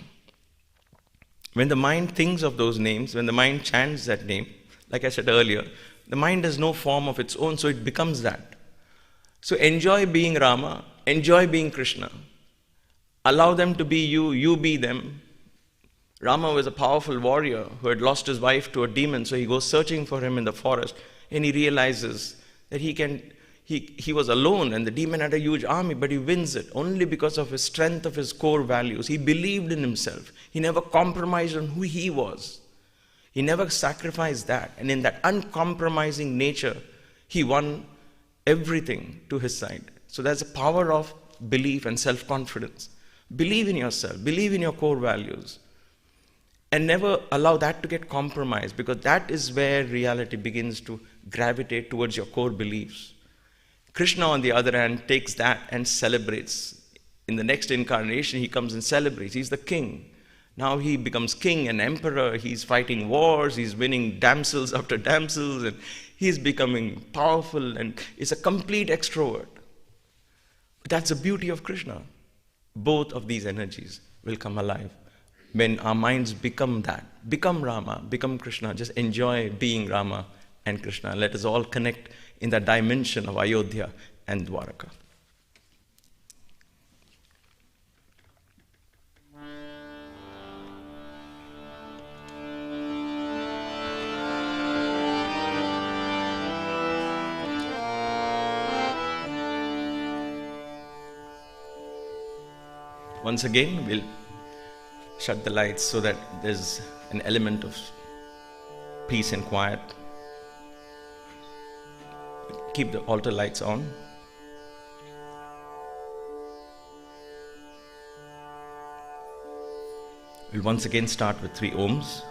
When the mind thinks of those names, when the mind chants that name, like I said earlier, the mind has no form of its own, so it becomes that. So enjoy being Rama, enjoy being Krishna. Allow them to be you, you be them. Rama was a powerful warrior who had lost his wife to a demon, so he goes searching for him in the forest, and he realizes that he was alone and the demon had a huge army, but he wins it only because of his strength of his core values. He believed in himself. He never compromised on who he was. He never sacrificed that. And in that uncompromising nature, he won everything to his side. So there's a power of belief and self-confidence. Believe in yourself. Believe in your core values. And never allow that to get compromised, because that is where reality begins to gravitate towards your core beliefs. Krishna, on the other hand, takes that and celebrates. In the next incarnation, he comes and celebrates. He's the king. Now he becomes king and emperor. He's fighting wars. He's winning damsels after damsels. And he's becoming powerful and is a complete extrovert. But that's the beauty of Krishna. Both of these energies will come alive when our minds become that. Become Rama, become Krishna. Just enjoy being Rama and Krishna. Let us all connect in that dimension of Ayodhya and Dwaraka. Once again, we'll shut the lights so that there's an element of peace and quiet. Keep the altar lights on. We'll once again start with 3 Oms.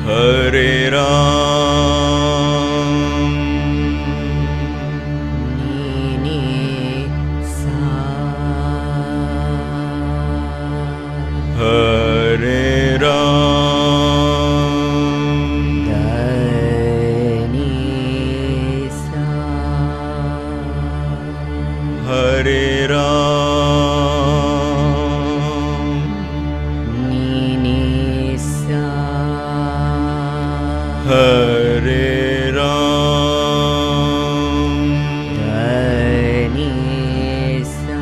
Hare Ram, Ni Sa, Hare Ram, Ni Sa, Hare Ram, Ni Sa, Hare Ram, Ni Sa,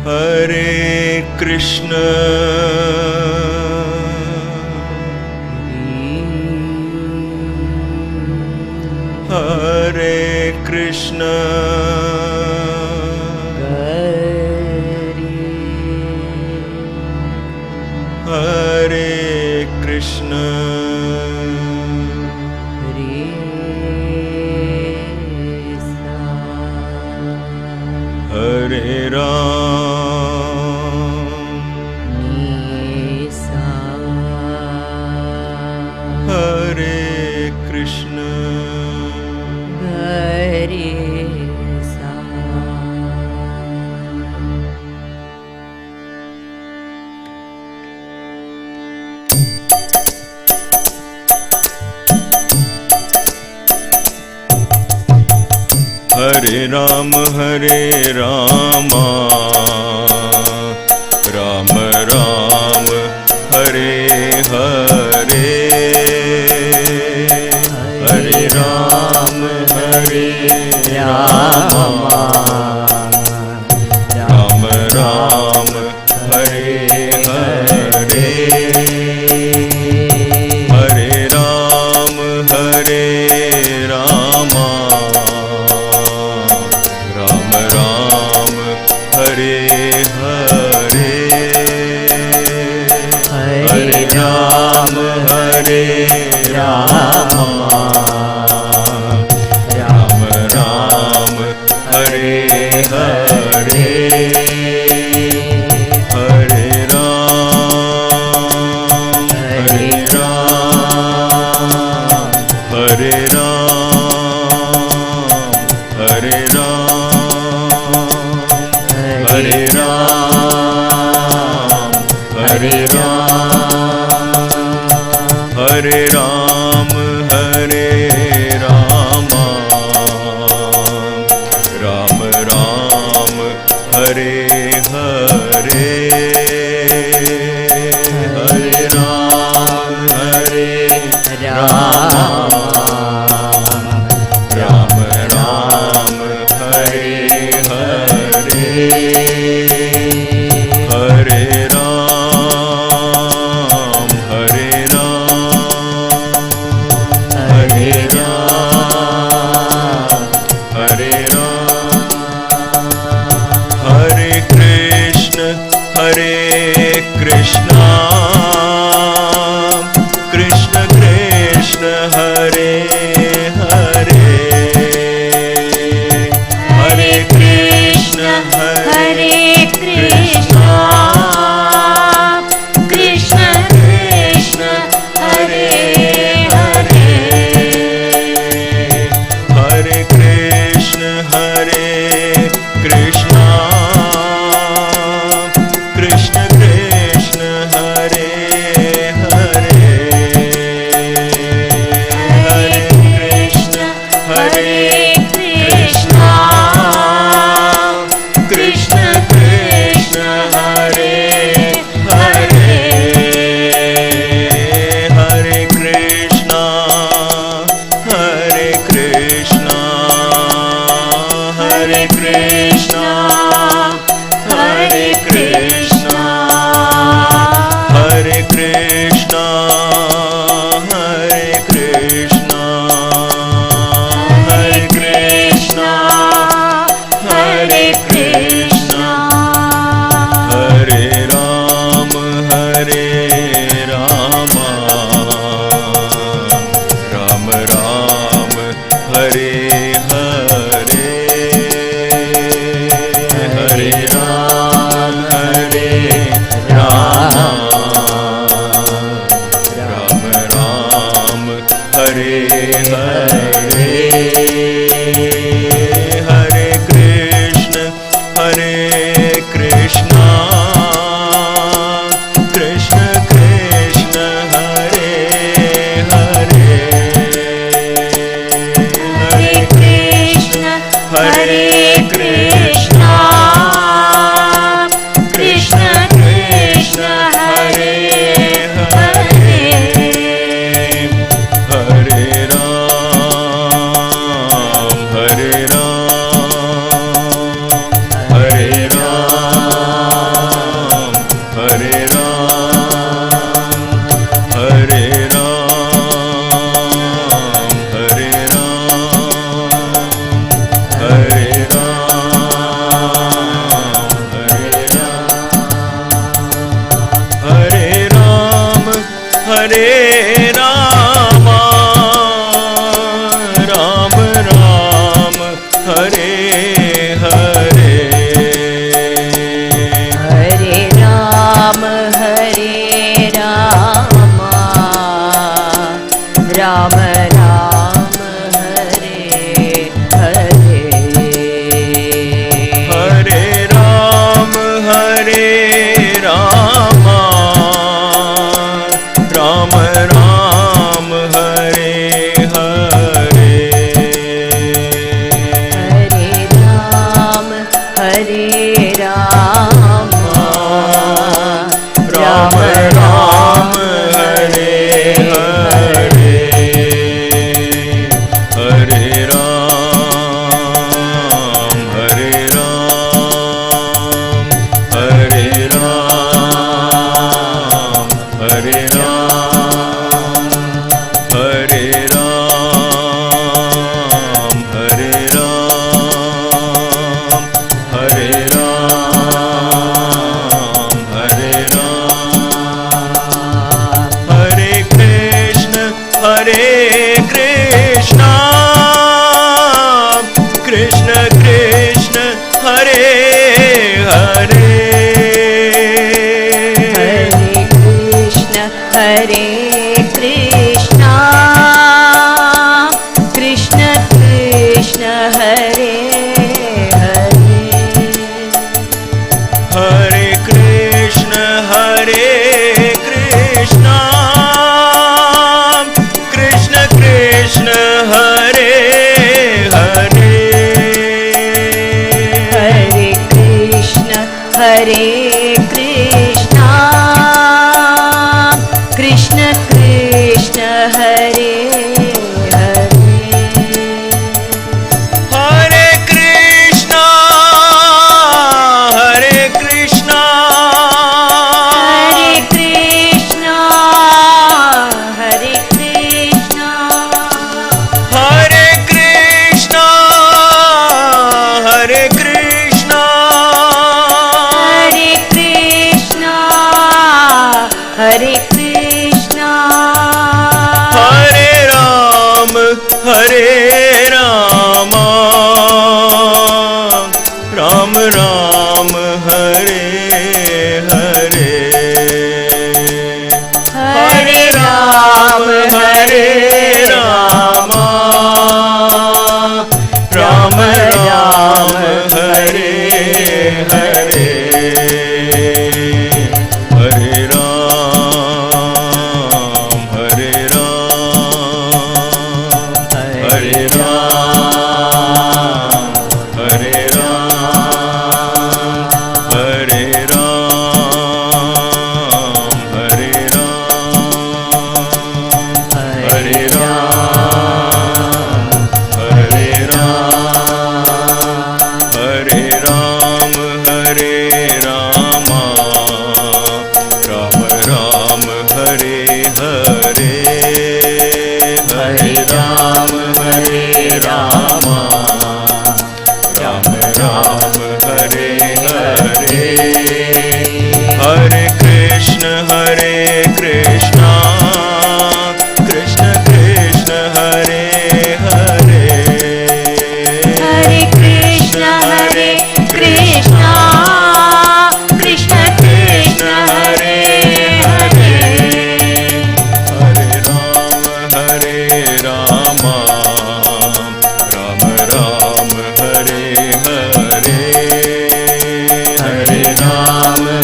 Hare Krishna, Hare Krishna, Hare Krishna, Hare Ram, Hare Krishna, Hare Ram, Hare Rama, Rama Ram, Hare Hare, Hare Ram, Hare Rama, Rama Ram, Hare Hare, Hare Ram, Hare Rama, Hare Ram, Hare Ram, Hare Ram, Hare Ram, Hare Rama, Ram Ram, Hare Hare, Hare Ram, Hare Rama, Ram Ram, Hare Hare, Hare Ram, Hare Ram, Hare Ram, Hare Ram, Hare Krishna, Hare Krishna, Krishna Krishna, Hare Hare, Hare Krishna, Hare Krishna, Krishna Krishna, Hare Hare, Hare Krishna, Hare Krishna, Krishna Krishna, Hare Hare, Hare Krishna, Hare Krishna, Krishna Krishna, Hare Hare, Hare Krishna, Hare Krishna, Hare Krishna, Hare Krishna, Hare Krishna, Hare Krishna, Hare Krishna, Hare Krishna, Hare Ram, Hare Rama, Ram Ram, Hare Hare, Hare Ram, Hare Rama, Ram Ram, Hare Hare, Hare Krishna, Hare Krishna, Krishna Krishna, Hare Hare, Hare Krishna, Hare Krishna, Krishna Krishna, Hare Hare, Hare Ram, Hare Ram, Hare Ram, Hare Ram, Hare Ram, Hare Ram, Hare Ram, Hare Ram, Hare Ram, Hare Rama, Ram Ram, Hare Hare, Hare Ram, Hare Rama, Ram Ram, Hare Hare, Hare Ram, Hare Rama, Ram Ram, Hare Hare, Hare Ram, Hare Rama, Ram Ram, Hare Hare, Hare Ram, Hare Ram, Hare Ram, Hare Ram, Hare Ram, Hare Ram, Hare Ram, Hare Ram, Hare Krishna, Hare Krishna, Krishna Krishna, Hare Hare, Hare Krishna, Hare Krishna, Krishna Krishna, Hare Krishna Hare Krishna, Krishna Krishna Hare Hare, Hare Krishna Krishna Krishna Hare Hare, Hare Rama Rama Ram Hare Hare, Hare Rama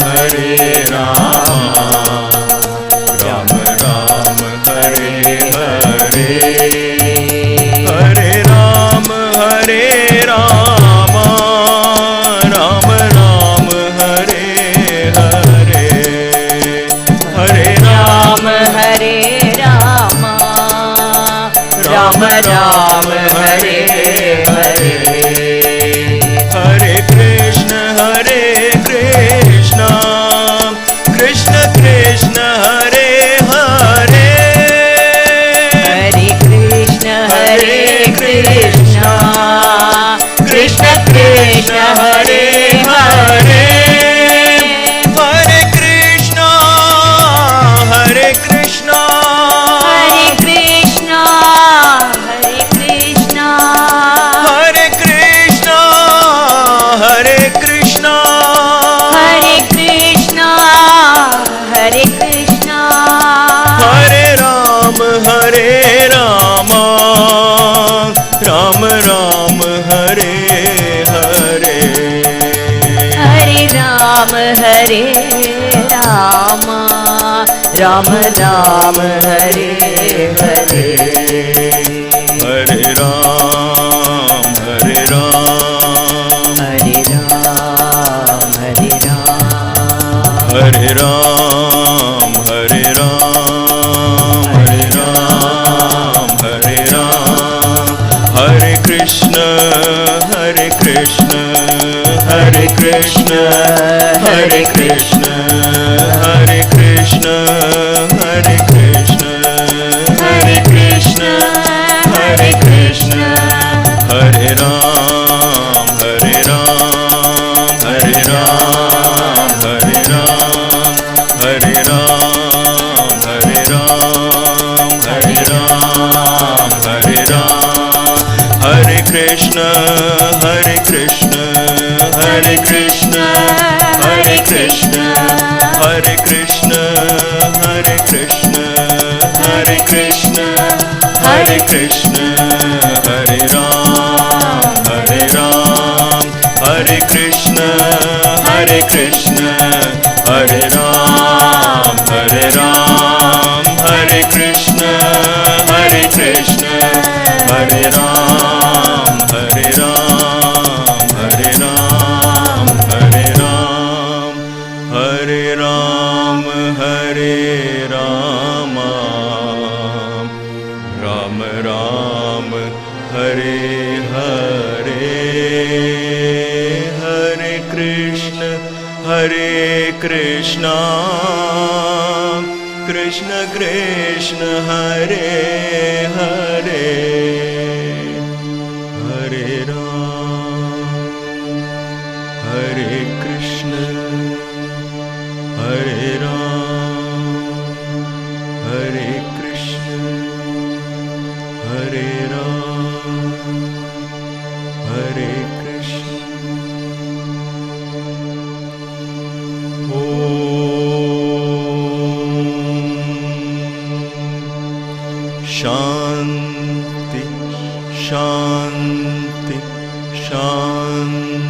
Ram Ram Hare Hare, Hare Rama Ram Ram Hare Hare, Hare Rama Ram Ram Hare Hare, Hare Krishna Krishna Krishna Hare Hare, Hare Krishna Krishna Krishna Hare Hare, Hare Krishna Krishna Hare Krishna Hare Krishna, Hare Krishna Hare Krishna, Hare Krishna Hare Rama Ram Ram Hare Hare, Hare Ram Ram Ram Hare Hare, Hare Ram Hare Ram Hare Ram Hare Hare Ram Ram Hare Ram, Hare Krishna Krishna Hare Krishna, Hare Krishna Hare Krishna, Hare Krishna Hare Krishna, Hare Krishna, Hare Ram Hare Ram Hare Ram, Hare Ram Hare Ram Hare Ram, Hare Ram Hare Ram, Hare Krishna Krishna Hare Krishna, Hare Krishna Hare Krishna, Hare Krishna Hare Krishna, Hare Krishna, Hare Ram Hare Krishna, Hare Krishna Hare Ram Hare Krishna, Hare Krishna Hare Ram Hare Ram Hare Ram Hare Ram, Hare Ram Hare Rama Ram Ram Hare Hare, Hare Krishna Krishna Krishna Krishna Hare Hare, Hare Ram Hare Krishna Hare Ram Hare Krishna Hare Ram Hare Krishna. Shanti Shanti Shanti,